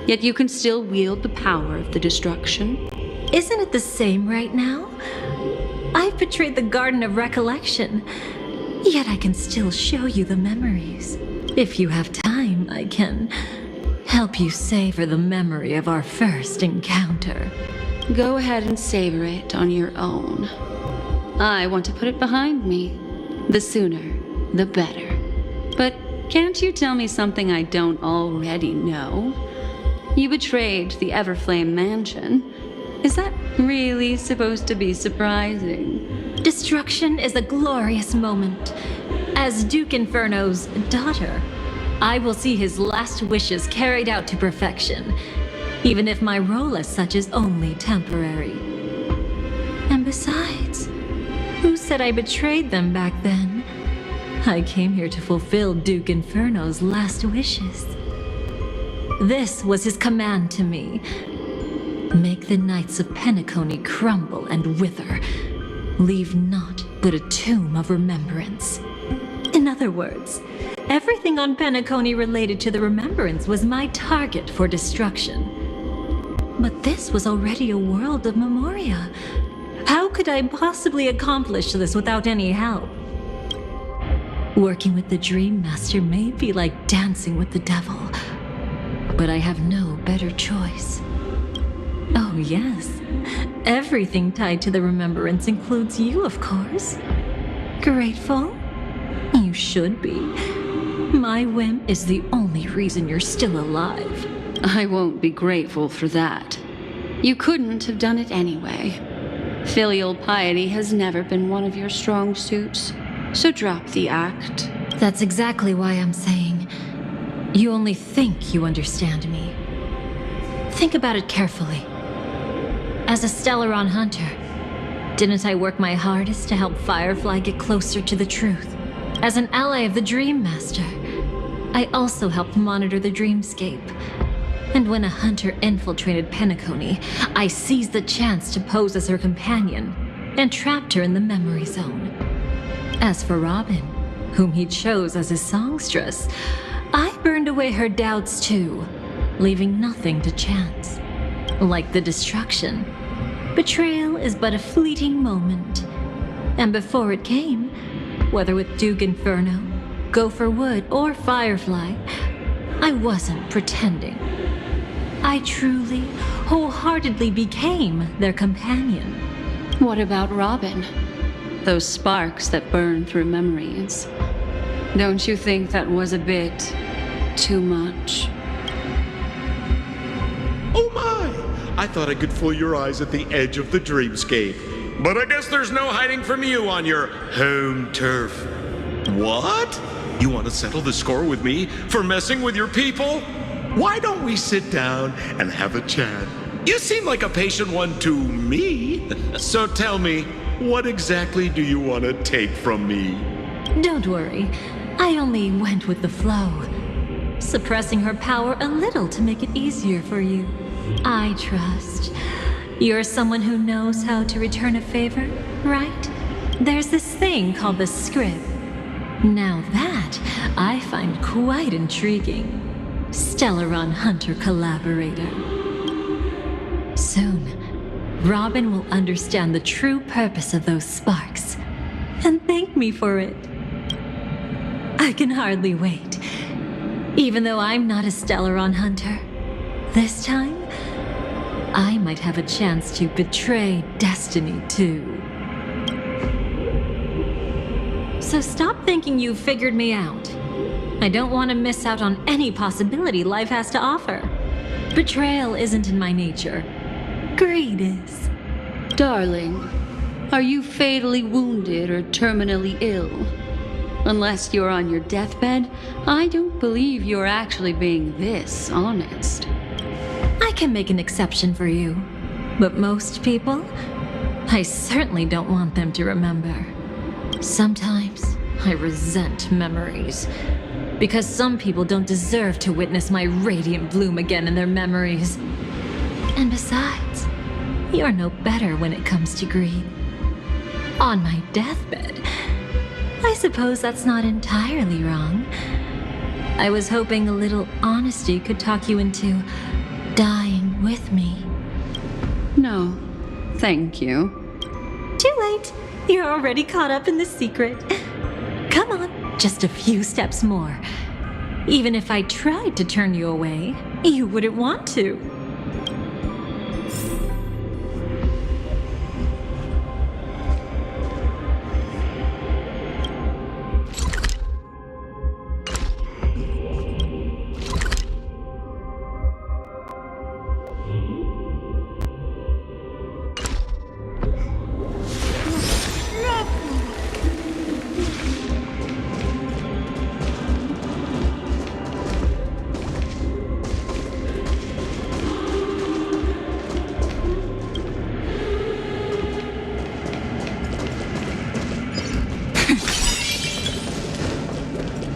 yet you can still wield the power of the destruction. Isn't it the same right now? I've betrayed the Garden of Recollection, yet I can still show you the memories. If you have time, I can help you savor the memory of our first encounter. Go ahead and savor it on your own. I want to put it behind me. The sooner, the better. But can't you tell me something I don't already know? You betrayed the Everflame Mansion. Is that really supposed to be surprising? Destruction is a glorious moment. As Duke Inferno's daughter, I will see his last wishes carried out to perfection, even if my role as such is only temporary. And besides, who said I betrayed them back then? I came here to fulfill Duke Inferno's last wishes. This was his command to me. Make the Knights of Penacony crumble and wither. Leave naught but a tomb of remembrance. In other words, everything on Penacony related to the remembrance was my target for destruction. But this was already a world of memoria. How could I possibly accomplish this without any help? Working with the Dream Master may be like dancing with the devil, but I have no better choice. Oh yes, everything tied to the remembrance includes you, of course. Grateful? You should be. My whim is the only reason you're still alive. I won't be grateful for that. You couldn't have done it anyway. Filial piety has never been one of your strong suits, so drop the act. That's exactly why I'm saying, you only think you understand me. Think about it carefully. As a Stellaron hunter, didn't I work my hardest to help Firefly get closer to the truth? As an ally of the Dream Master, I also helped monitor the dreamscape. And when a hunter infiltrated Penacony, I seized the chance to pose as her companion and trapped her in the memory zone. As for Robin, whom he chose as his songstress, I burned away her doubts too, leaving nothing to chance. Like the destruction, betrayal is but a fleeting moment. And before it came, whether with Duke Inferno, Gopher Wood, or Firefly, I wasn't pretending. I truly, wholeheartedly became their companion. What about Robin? Those sparks that burn through memories. Don't you think that was a bit too much? Oh my! I thought I could fool your eyes at the edge of the dreamscape. But I guess there's no hiding from you on your home turf. What? You want to settle the score with me for messing with your people? Why don't we sit down and have a chat? You seem like a patient one to me. So tell me, what exactly do you want to take from me? Don't worry, I only went with the flow. suppressing her power a little to make it easier for you. I trust. You're someone who knows how to return a favor, right? There's this thing called the script. Now that I find quite intriguing. Stellaron Hunter collaborator. Soon, Robin will understand the true purpose of those sparks and thank me for it. I can hardly wait. Even though I'm not a Stellaron Hunter, this time, I might have a chance to betray destiny too. So stop thinking you've figured me out. I don't want to miss out on any possibility life has to offer. Betrayal isn't in my nature. Greed is. Darling, are you fatally wounded or terminally ill? Unless you're on your deathbed, I don't believe you're actually being this honest. I can make an exception for you. But most people, I certainly don't want them to remember. Sometimes I resent memories. Because some people don't deserve to witness my radiant bloom again in their memories. And besides, you're no better when it comes to greed. On my deathbed, I suppose that's not entirely wrong. I was hoping a little honesty could talk you into dying with me. No, thank you. Too late. You're already caught up in the secret. Come on, just a few steps more. Even if I tried to turn you away, you wouldn't want to.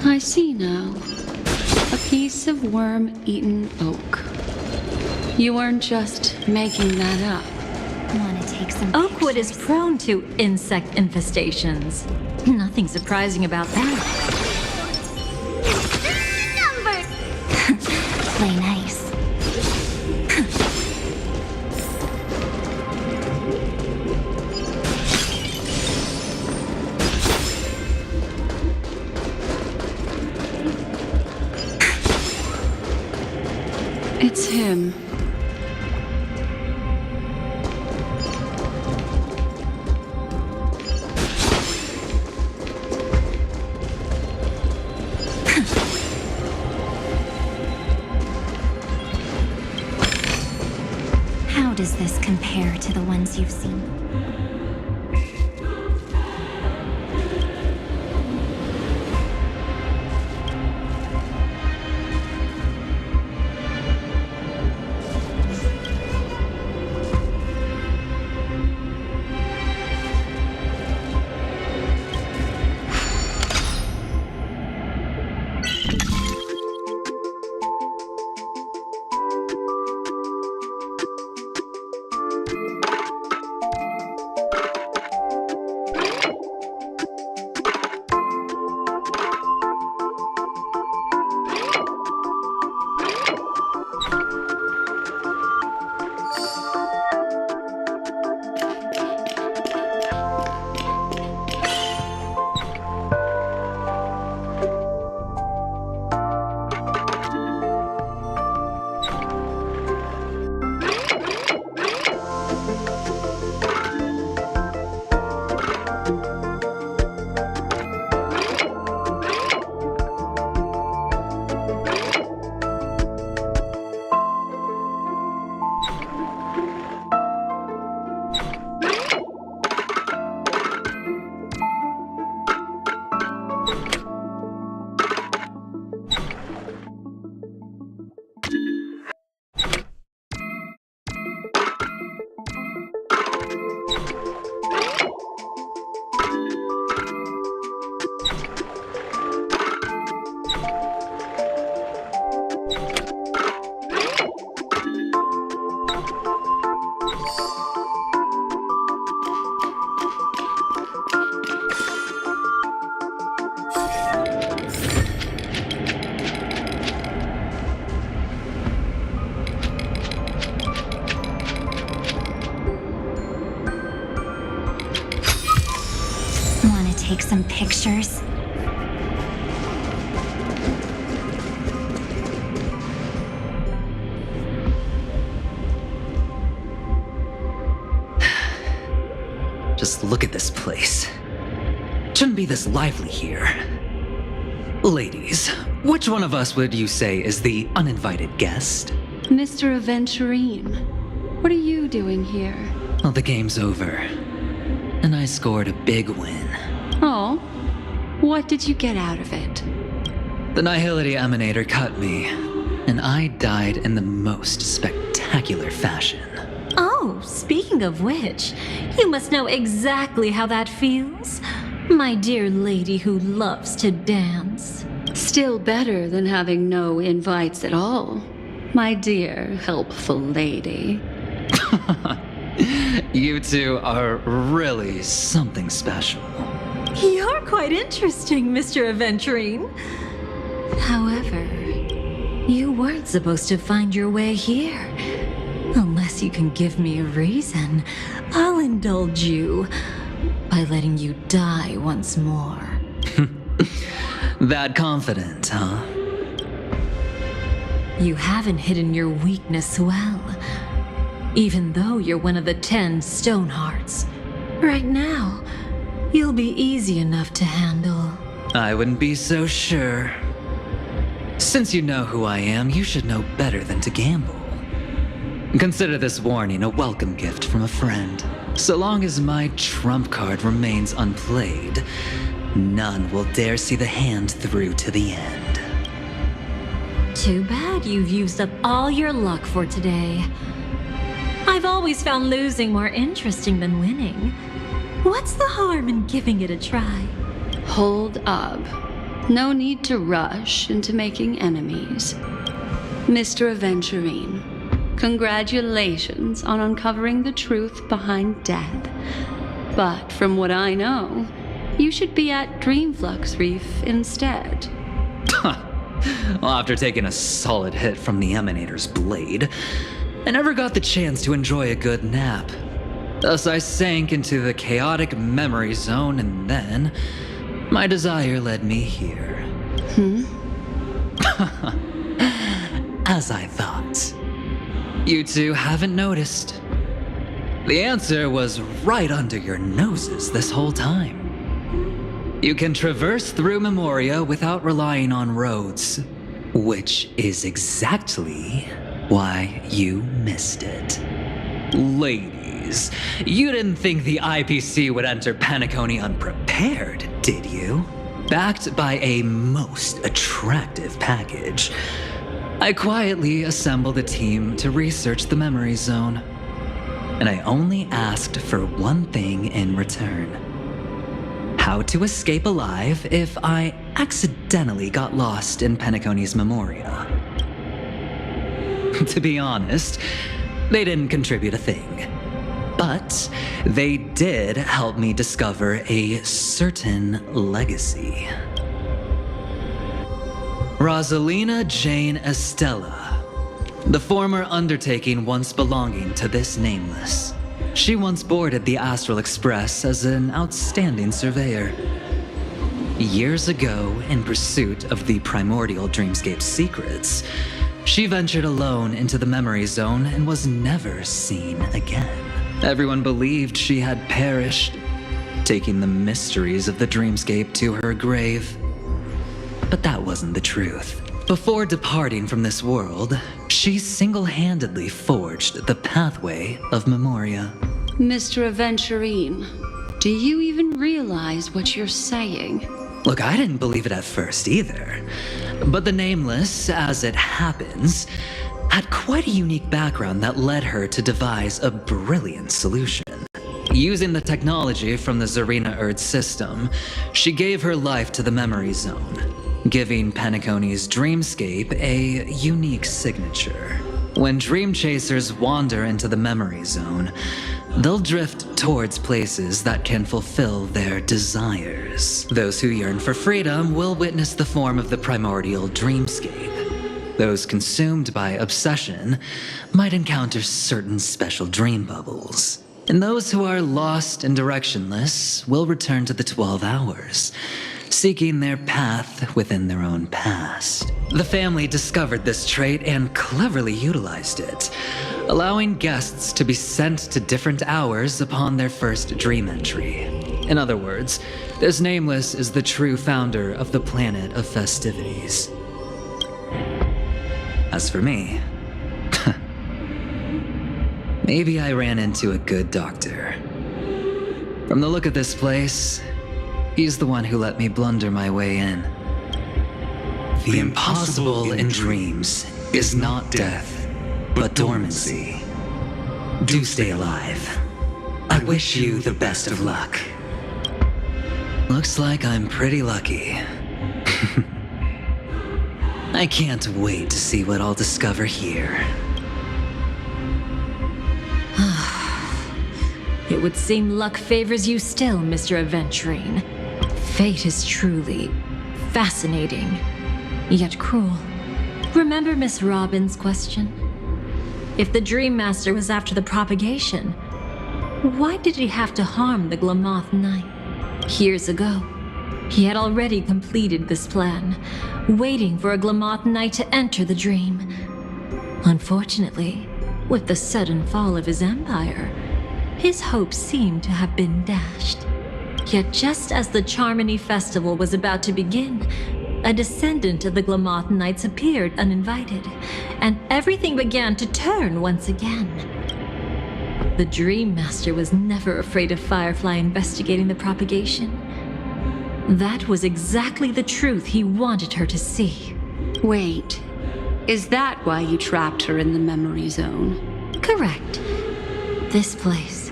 I see now. A piece of worm-eaten oak. You weren't just making that up. Want to take some Oakwood is prone to insect infestations. Nothing surprising about that. Play nice. It's him. How does this compare to the ones you've seen? some pictures? Just look at this place. Shouldn't be this lively here. Ladies, which one of us would you say is the uninvited guest? Mr. Aventurine, what are you doing here? Well, the game's over. And I scored a big win. Oh, what did you get out of it? The Nihility Emanator cut me, and I died in the most spectacular fashion. Oh, speaking of which, you must know exactly how that feels. My dear lady who loves to dance. Still better than having no invites at all, my dear helpful lady. You two are really something special. You're quite interesting, Mr. Aventurine. However, you weren't supposed to find your way here. Unless you can give me a reason, I'll indulge you by letting you die once more. That confident, huh? You haven't hidden your weakness well, even though you're one of the 10 Stonehearts. Right now, you'll be easy enough to handle. I wouldn't be so sure. Since you know who I am, you should know better than to gamble. Consider this warning a welcome gift from a friend. So long as my trump card remains unplayed, none will dare see the hand through to the end. Too bad you've used up all your luck for today. I've always found losing more interesting than winning. What's the harm in giving it a try? Hold up. No need to rush into making enemies. Mr. Aventurine, congratulations on uncovering the truth behind death. But from what I know, you should be at Dreamflux Reef instead. Well, after taking a solid hit from the Emanator's blade, I never got the chance to enjoy a good nap. Thus I sank into the chaotic memory zone, and then my desire led me here. As I thought. You two haven't noticed. The answer was right under your noses this whole time. You can traverse through Memoria without relying on roads, which is exactly why you missed it. Ladies, you didn't think the IPC would enter Penacony unprepared, did you? Backed by a most attractive package, I quietly assembled a team to research the memory zone. And I only asked for one thing in return. How to escape alive if I accidentally got lost in Penacony's Memoria. To be honest, they didn't contribute a thing. But they did help me discover a certain legacy. Rosalina Jane Estella, the former undertaking once belonging to this nameless. She once boarded the Astral Express as an outstanding surveyor. Years ago, in pursuit of the primordial dreamscape's secrets, she ventured alone into the memory zone and was never seen again. Everyone believed she had perished, taking the mysteries of the dreamscape to her grave. But that wasn't the truth. Before departing from this world, she single-handedly forged the pathway of Memoria. Mr. Aventurine, do you even realize what you're saying? Look, I didn't believe it at first either. But the Nameless, as it happens, had quite a unique background that led her to devise a brilliant solution. Using the technology from the Zarina Erd system, she gave her life to the memory zone, giving Penacony's dreamscape a unique signature. When dream chasers wander into the memory zone, they'll drift towards places that can fulfill their desires. Those who yearn for freedom will witness the form of the primordial dreamscape. Those consumed by obsession might encounter certain special dream bubbles. And those who are lost and directionless will return to the 12 hours, seeking their path within their own past. The family discovered this trait and cleverly utilized it, allowing guests to be sent to different hours upon their first dream entry. In other words, this Nameless is the true founder of the planet of festivities. As for me, maybe I ran into a good doctor. From the look of this place, he's the one who let me blunder my way in. The impossible in dreams is not death, but dormancy. Do stay alive. I wish you the best of luck. Looks like I'm pretty lucky. I can't wait to see what I'll discover here. It would seem luck favors you still, Mr. Aventurine. Fate is truly fascinating, yet cruel. Remember Miss Robin's question? If the Dream Master was after the propagation, why did he have to harm the Glamoth Knight? Years ago, he had already completed this plan, waiting for a Glamoth Knight to enter the dream. Unfortunately, with the sudden fall of his empire, his hopes seemed to have been dashed. Yet just as the Charmony Festival was about to begin, a descendant of the Glamoth Knights appeared uninvited, and everything began to turn once again. The Dream Master was never afraid of Firefly investigating the propagation. That was exactly the truth he wanted her to see. Wait, is that why you trapped her in the memory zone? Correct. This place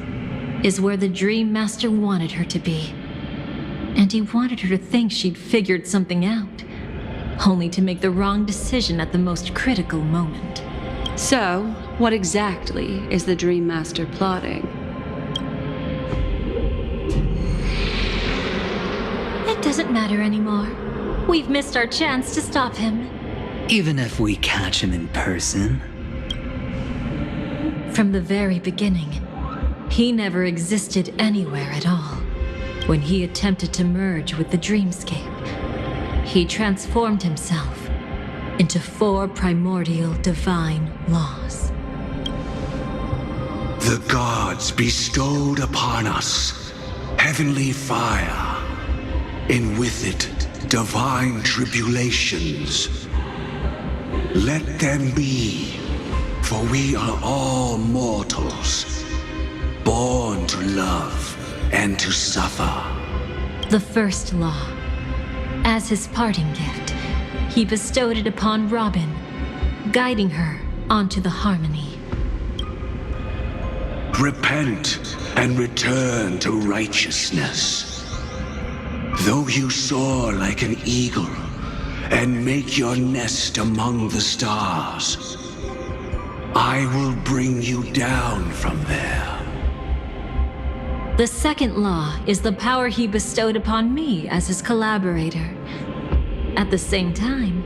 is where the Dream Master wanted her to be. And he wanted her to think she'd figured something out, only to make the wrong decision at the most critical moment. So, what exactly is the Dream Master plotting? It doesn't matter anymore. We've missed our chance to stop him. Even if we catch him in person? From the very beginning, he never existed anywhere at all. When he attempted to merge with the dreamscape, he transformed himself into 4 primordial divine laws. The gods bestowed upon us heavenly fire, and with it divine tribulations. Let them be, for we are all mortals, born to love and to suffer. The first law. As his parting gift, he bestowed it upon Robin, guiding her onto the harmony. Repent and return to righteousness. Though you soar like an eagle and make your nest among the stars, I will bring you down from there. The second law is the power he bestowed upon me as his collaborator. At the same time,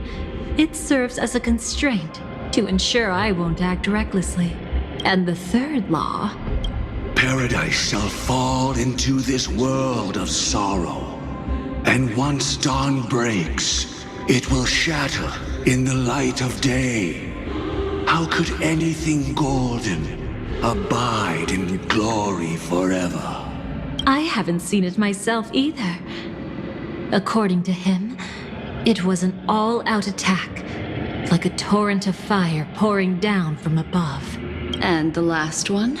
it serves as a constraint to ensure I won't act recklessly. And the third law... Paradise shall fall into this world of sorrow, and once dawn breaks, it will shatter in the light of day. How could anything golden abide in glory forever? I haven't seen it myself either. According to him, it was an all-out attack, like a torrent of fire pouring down from above. And the last one?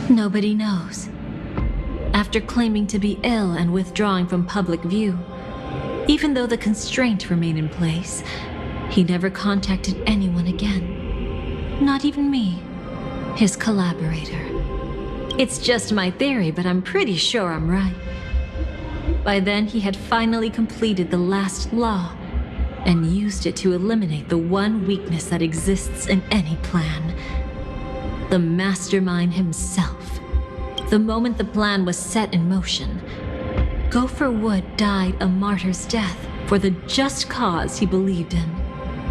Nobody knows. After claiming to be ill and withdrawing from public view, even though the constraint remained in place, he never contacted anyone again. Not even me, his collaborator. It's just my theory, but I'm pretty sure I'm right. By then, he had finally completed the last law and used it to eliminate the one weakness that exists in any plan. The mastermind himself. The moment the plan was set in motion, Gopher Wood died a martyr's death for the just cause he believed in.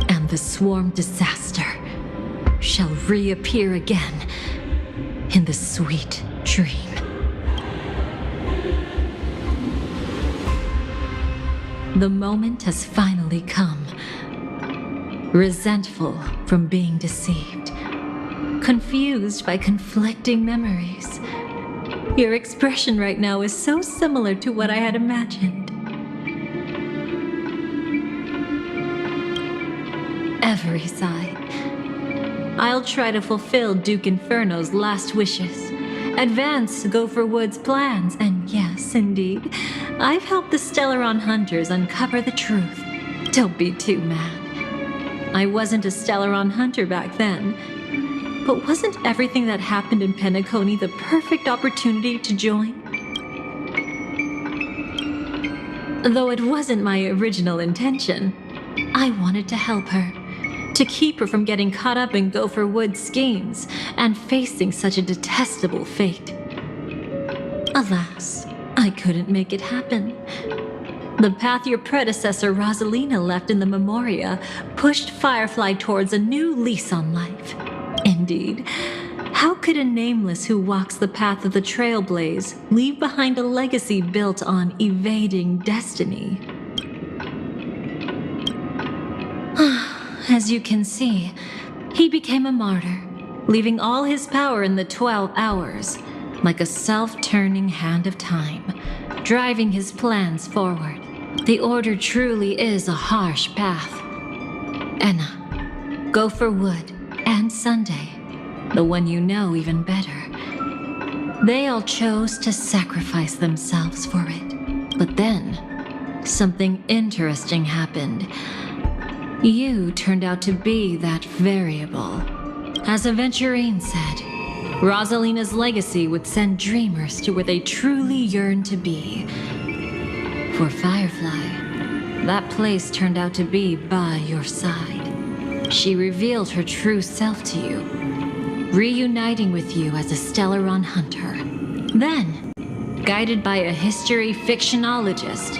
And the swarm disaster shall reappear again in the sweet dream. The moment has finally come. Resentful from being deceived. Confused by conflicting memories. Your expression right now is so similar to what I had imagined. Every side. I'll try to fulfill Duke Inferno's last wishes. Advance Gopher Wood's plans, and yes, indeed, I've helped the Stellaron hunters uncover the truth. Don't be too mad. I wasn't a Stellaron hunter back then, but wasn't everything that happened in Penacony the perfect opportunity to join? Though it wasn't my original intention, I wanted to help her. To keep her from getting caught up in Gopher Wood's schemes and facing such a detestable fate. Alas, I couldn't make it happen. The path your predecessor Rosalina left in the Memoria pushed Firefly towards a new lease on life. Indeed, how could a nameless who walks the path of the Trailblaze leave behind a legacy built on evading destiny? As you can see, he became a martyr, leaving all his power in the 12 hours, like a self-turning hand of time, driving his plans forward. The Order truly is a harsh path. Enna, Gopher Wood, and Sunday, the one you know even better. They all chose to sacrifice themselves for it. But then, something interesting happened. You turned out to be that variable. As Aventurine said, Rosalina's legacy would send dreamers to where they truly yearn to be. For Firefly, that place turned out to be by your side. She revealed her true self to you, reuniting with you as a Stellaron hunter. Then, guided by a history fictionologist,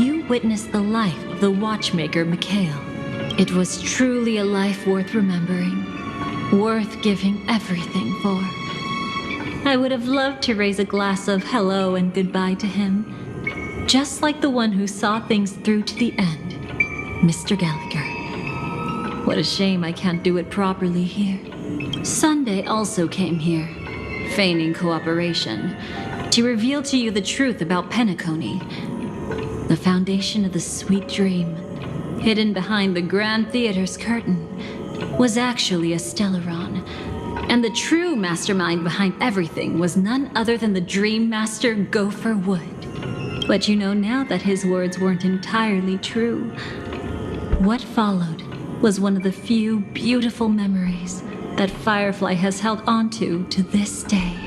you witnessed the life of the watchmaker Mikhail. It was truly a life worth remembering, worth giving everything for. I would have loved to raise a glass of hello and goodbye to him, just like the one who saw things through to the end, Mr. Gallagher. What a shame I can't do it properly here. Sunday also came here, feigning cooperation, to reveal to you the truth about Penacony, the foundation of the sweet dream. Hidden behind the Grand Theater's curtain was actually a Stellaron, and the true mastermind behind everything was none other than the Dream Master Gopher Wood. But you know now that his words weren't entirely true. What followed was one of the few beautiful memories that Firefly has held onto to this day.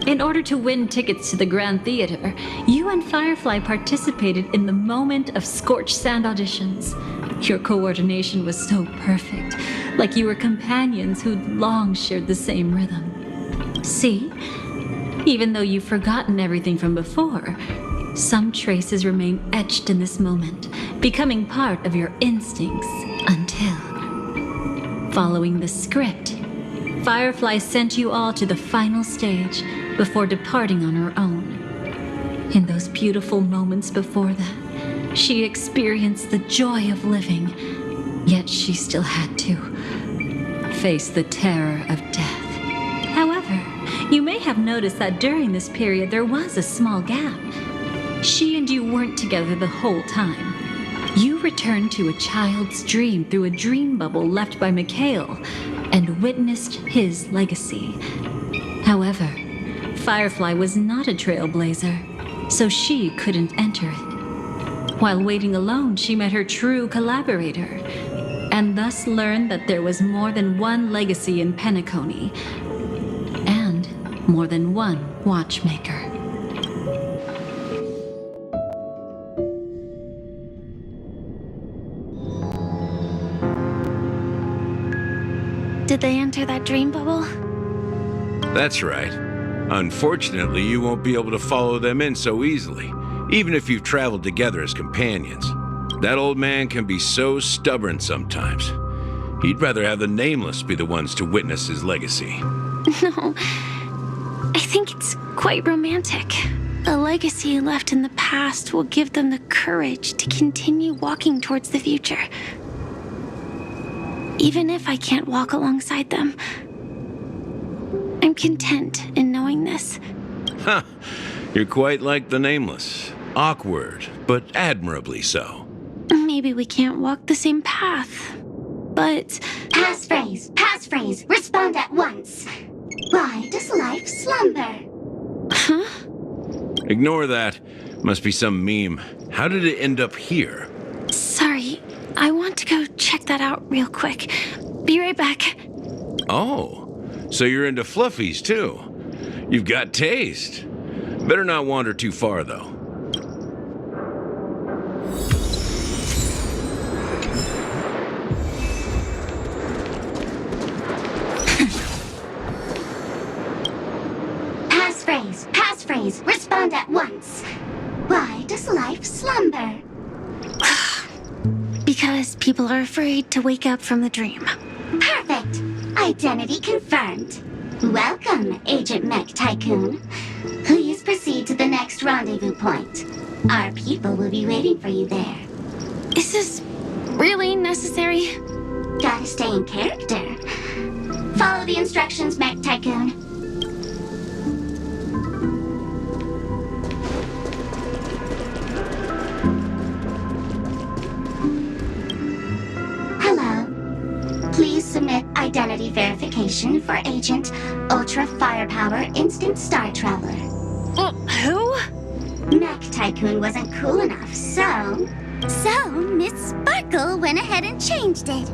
In order to win tickets to the Grand Theater, you and Firefly participated in the Moment of Scorched Sand auditions. Your coordination was so perfect, like you were companions who'd long shared the same rhythm. See? Even though you've forgotten everything from before, some traces remain etched in this moment, becoming part of your instincts until... Following the script, Firefly sent you all to the final stage before departing on her own. In those beautiful moments before that, she experienced the joy of living, yet she still had to face the terror of death. However, you may have noticed that during this period there was a small gap. She and you weren't together the whole time. You returned to a child's dream through a dream bubble left by Mikhail and witnessed his legacy. However, Firefly was not a trailblazer, so she couldn't enter it. While waiting alone, she met her true collaborator, and thus learned that there was more than one legacy in Penacony, and more than one watchmaker. Did they enter that dream bubble? That's right. Unfortunately, you won't be able to follow them in so easily, even if you've traveled together as companions. That old man can be so stubborn sometimes. He'd rather have the Nameless be the ones to witness his legacy. No, I think it's quite romantic. A legacy left in the past will give them the courage to continue walking towards the future. Even if I can't walk alongside them, I'm content in knowing this. Huh. You're quite like the Nameless. Awkward, but admirably so. Maybe we can't walk the same path, but... Passphrase, respond at once. Why does life slumber? Huh? Ignore that. Must be some meme. How did it end up here? Sorry, I want to go check that out real quick. Be right back. Oh, so you're into fluffies too. You've got taste. Better not wander too far, though. Passphrase, respond at once. Why does life slumber? Because people are afraid to wake up from the dream. Perfect. Identity confirmed. Welcome, Agent Mech Tycoon. Please proceed to the next rendezvous point. Our people will be waiting for you there. Is this really necessary? Gotta stay in character. Follow the instructions, Mech Tycoon. Please submit identity verification for Agent Ultra Firepower Instant Star Traveler. Who? Mech Tycoon wasn't cool enough, so Miss Sparkle went ahead and changed it.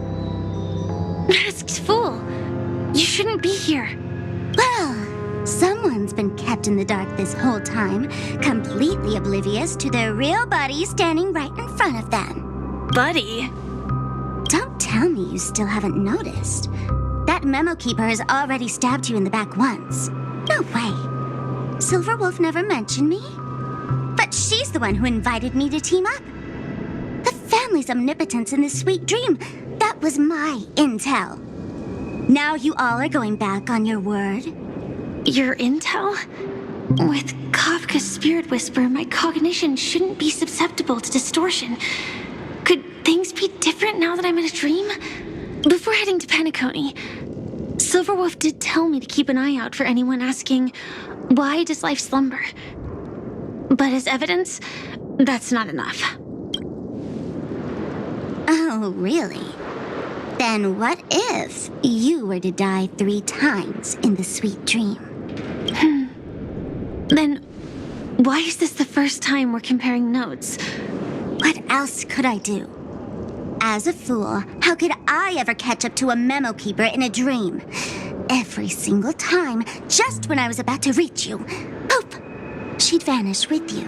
Masked fool! You shouldn't be here. Well, someone's been kept in the dark this whole time, completely oblivious to their real buddy standing right in front of them. Buddy? Don't tell me you still haven't noticed. That memo keeper has already stabbed you in the back once. No way. Silverwolf never mentioned me. But she's the one who invited me to team up. The family's omnipotence in this sweet dream, that was my intel. Now you all are going back on your word. Your intel? With Kafka's spirit whisper, my cognition shouldn't be susceptible to distortion. Could things be different now that I'm in a dream? Before heading to Penacony, Silverwolf did tell me to keep an eye out for anyone asking, why does life slumber? But as evidence, that's not enough. Oh, really? Then what if you were to die 3 times in the sweet dream? Then why is this the first time we're comparing notes? What else could I do? As a fool, how could I ever catch up to a memo keeper in a dream? Every single time, just when I was about to reach you, poof, she'd vanish with you.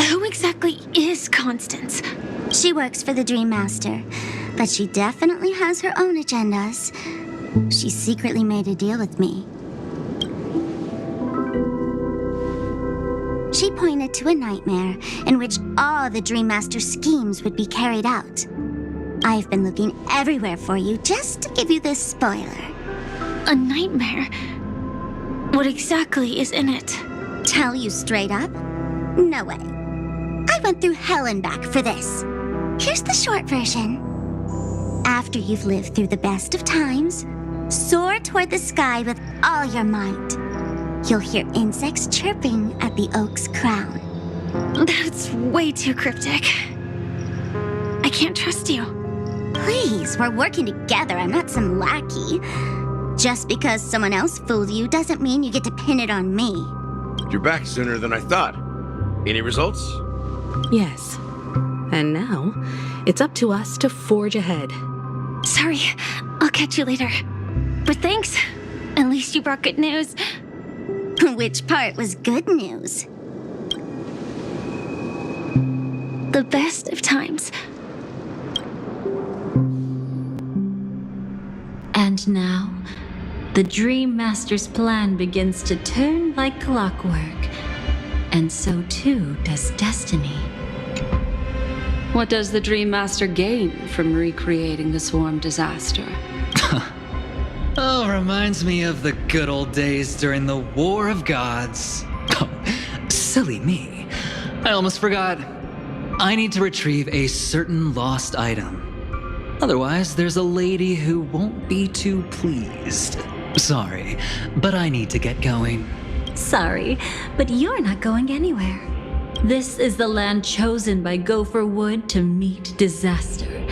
Who exactly is Constance? She works for the Dream Master, but she definitely has her own agendas. She secretly made a deal with me. She pointed to a nightmare in which all the Dream Master's schemes would be carried out. I've been looking everywhere for you just to give you this spoiler. A nightmare? What exactly is in it? Tell you straight up? No way. I went through hell and back for this. Here's the short version. After you've lived through the best of times, soar toward the sky with all your might. You'll hear insects chirping at the oak's crown. That's way too cryptic. I can't trust you. Please, we're working together. I'm not some lackey. Just because someone else fooled you doesn't mean you get to pin it on me. You're back sooner than I thought. Any results? Yes. And now, it's up to us to forge ahead. Sorry, I'll catch you later. But thanks. At least you brought good news. Which part was good news? The best of times. And now, the Dream Master's plan begins to turn like clockwork. And so too does destiny. What does the Dream Master gain from recreating the Swarm disaster? Oh, all reminds me of the good old days during the War of Gods. Oh, silly me. I almost forgot. I need to retrieve a certain lost item. Otherwise, there's a lady who won't be too pleased. Sorry, but I need to get going. Sorry, but you're not going anywhere. This is the land chosen by Gopher Wood to meet disaster.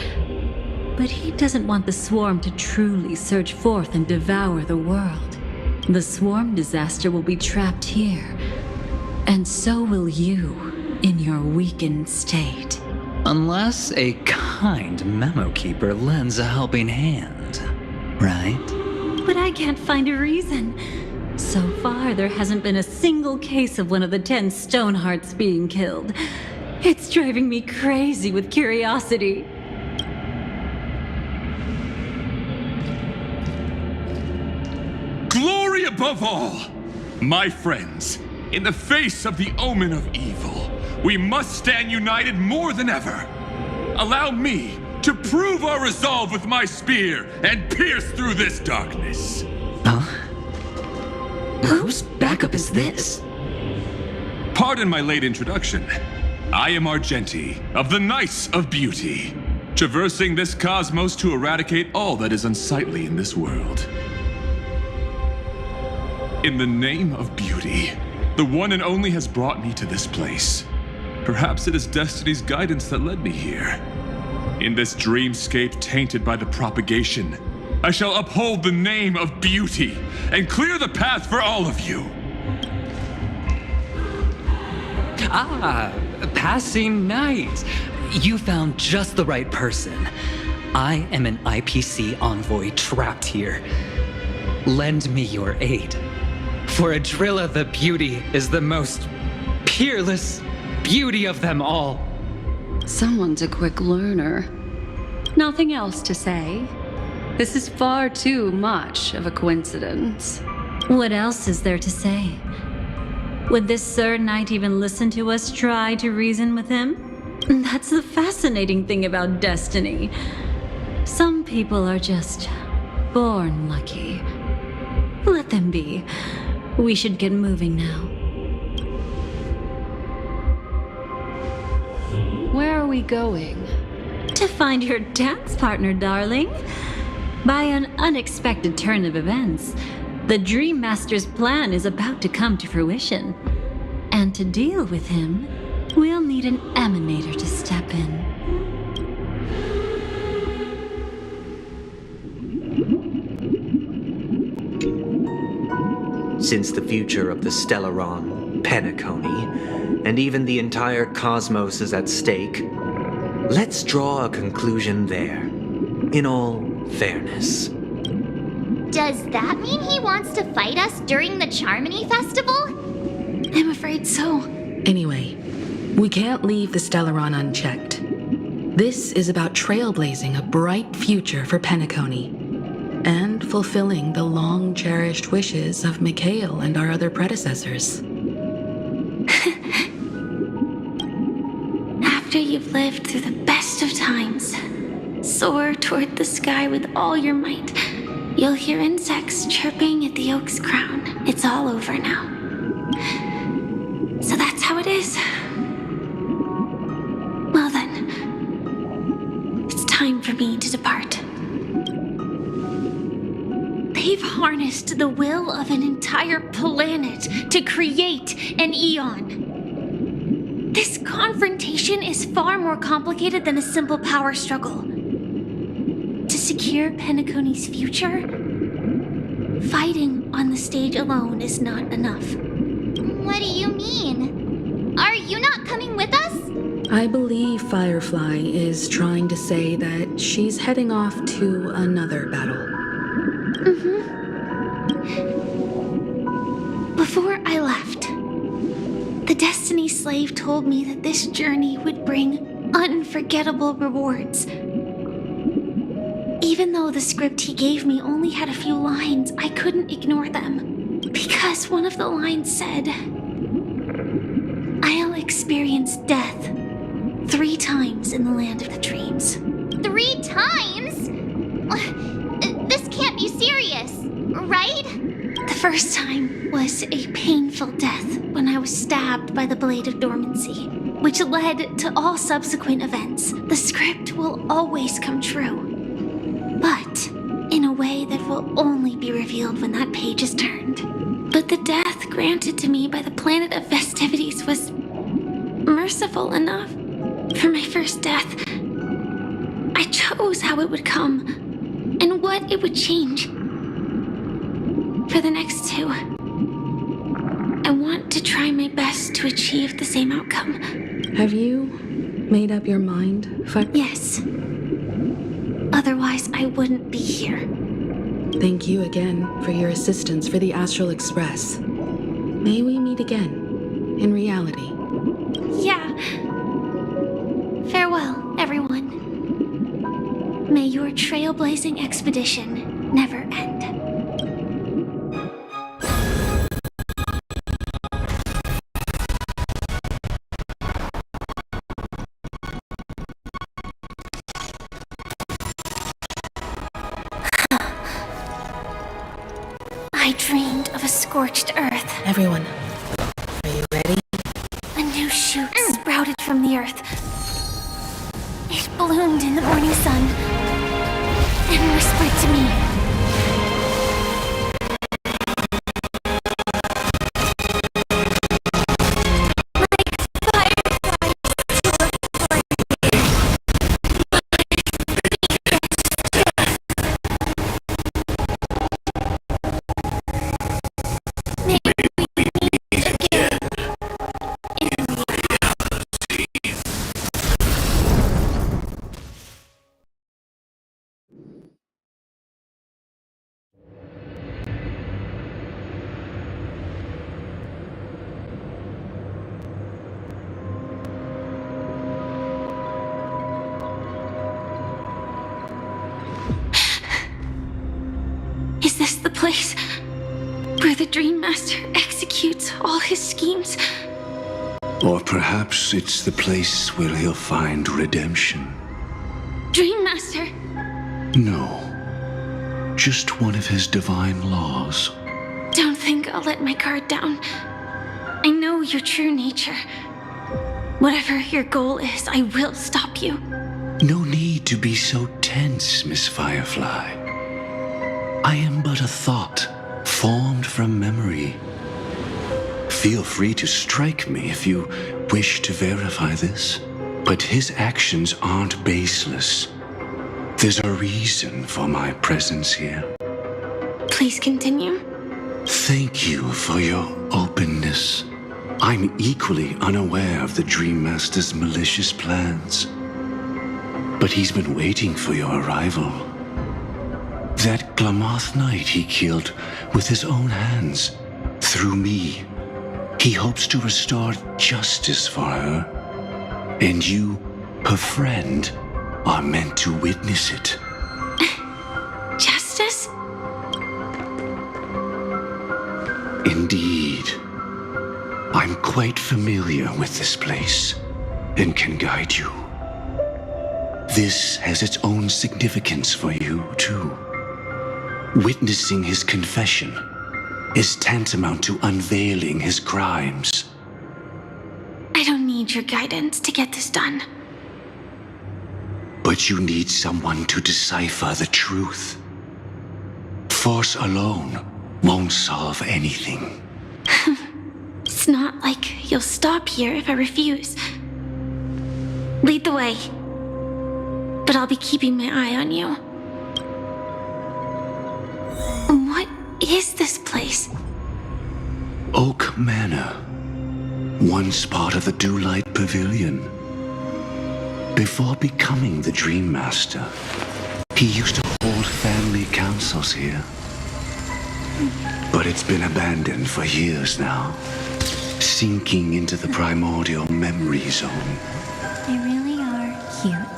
But he doesn't want the swarm to truly surge forth and devour the world. The swarm disaster will be trapped here, and so will you in your weakened state. Unless a kind memo keeper lends a helping hand, right? But I can't find a reason. So far, there hasn't been a single case of one of the 10 Stonehearts being killed. It's driving me crazy with curiosity. Glory above all! My friends, in the face of the omen of evil, we must stand united more than ever. Allow me to prove our resolve with my spear and pierce through this darkness. Huh? Whose backup is this? Pardon my late introduction. I am Argenti, of the Knights of Beauty, traversing this cosmos to eradicate all that is unsightly in this world. In the name of beauty, the one and only has brought me to this place. Perhaps it is destiny's guidance that led me here. In this dreamscape tainted by the propagation, I shall uphold the name of beauty and clear the path for all of you. Ah, passing knight. You found just the right person. I am an IPC envoy trapped here. Lend me your aid. For Adrilla the Beauty is the most peerless beauty of them all. Someone's a quick learner. Nothing else to say. This is far too much of a coincidence. What else is there to say? Would this Sir Knight even listen to us try to reason with him? That's the fascinating thing about destiny. Some people are just born lucky. Let them be. We should get moving now. Where are we going? To find your dance partner, darling. By an unexpected turn of events, the Dream Master's plan is about to come to fruition. And to deal with him, we'll need an emanator to step in. Since the future of the Stellaron, Penacony, and even the entire cosmos is at stake, let's draw a conclusion there, in all fairness. Does that mean he wants to fight us during the Charmony Festival? I'm afraid so. Anyway, we can't leave the Stellaron unchecked. This is about trailblazing a bright future for Penacony, and fulfilling the long-cherished wishes of Mikhail and our other predecessors. After you've lived through the best of times, soar toward the sky with all your might. You'll hear insects chirping at the oak's crown. It's all over now. So that's how it is. Well then, it's time for me to depart. They've harnessed the will of an entire planet to create an eon. This confrontation is far more complicated than a simple power struggle. To secure Penacony's future, fighting on the stage alone is not enough. What do you mean? Are you not coming with us? I believe Firefly is trying to say that she's heading off to another battle. Before I left, the Destiny Slave told me that this journey would bring unforgettable rewards. Even though the script he gave me only had a few lines, I couldn't ignore them. Because one of the lines said, "I'll experience death 3 times in the land of the dreams." 3 times? This can't be serious. right? The first time was a painful death when I was stabbed by the Blade of Dormancy, which led to all subsequent events. The script will always come true, but in a way that will only be revealed when that page is turned. But the death granted to me by the planet of festivities was merciful enough. For my first death, I chose how it would come and what it would change. For the next two, I want to try my best to achieve the same outcome. Have you made up your mind, Yes. Otherwise, I wouldn't be here. Thank you again for your assistance for the Astral Express. May we meet again, in reality. Yeah. Farewell, everyone. May your trailblazing expedition never end. I dreamed of a scorched earth. Everyone, are you ready? A new shoot sprouted from the earth. It bloomed in the morning sun and whispered to me. Is this the place where the Dream Master executes all his schemes? Or perhaps it's the place where he'll find redemption. Dream Master? No. Just one of his divine laws. Don't think I'll let my guard down. I know your true nature. Whatever your goal is, I will stop you. No need to be so tense, Miss Firefly. I am but a thought, formed from memory. Feel free to strike me if you wish to verify this. But his actions aren't baseless. There's a reason for my presence here. Please continue. Thank you for your openness. I'm equally unaware of the Dream Master's malicious plans. But he's been waiting for your arrival. That Glamoth Knight he killed with his own hands, through me. He hopes to restore justice for her. And you, her friend, are meant to witness it. Justice? Indeed. I'm quite familiar with this place and can guide you. This has its own significance for you, too. Witnessing his confession is tantamount to unveiling his crimes. I don't need your guidance to get this done. But you need someone to decipher the truth. Force alone won't solve anything. It's not like you'll stop here if I refuse. Lead the way. But I'll be keeping my eye on you. What is this place? Oak Manor. Once part of the Dewlight Pavilion. Before becoming the Dream Master, he used to hold family councils here. But it's been abandoned for years now, sinking into the primordial memory zone. They really are cute.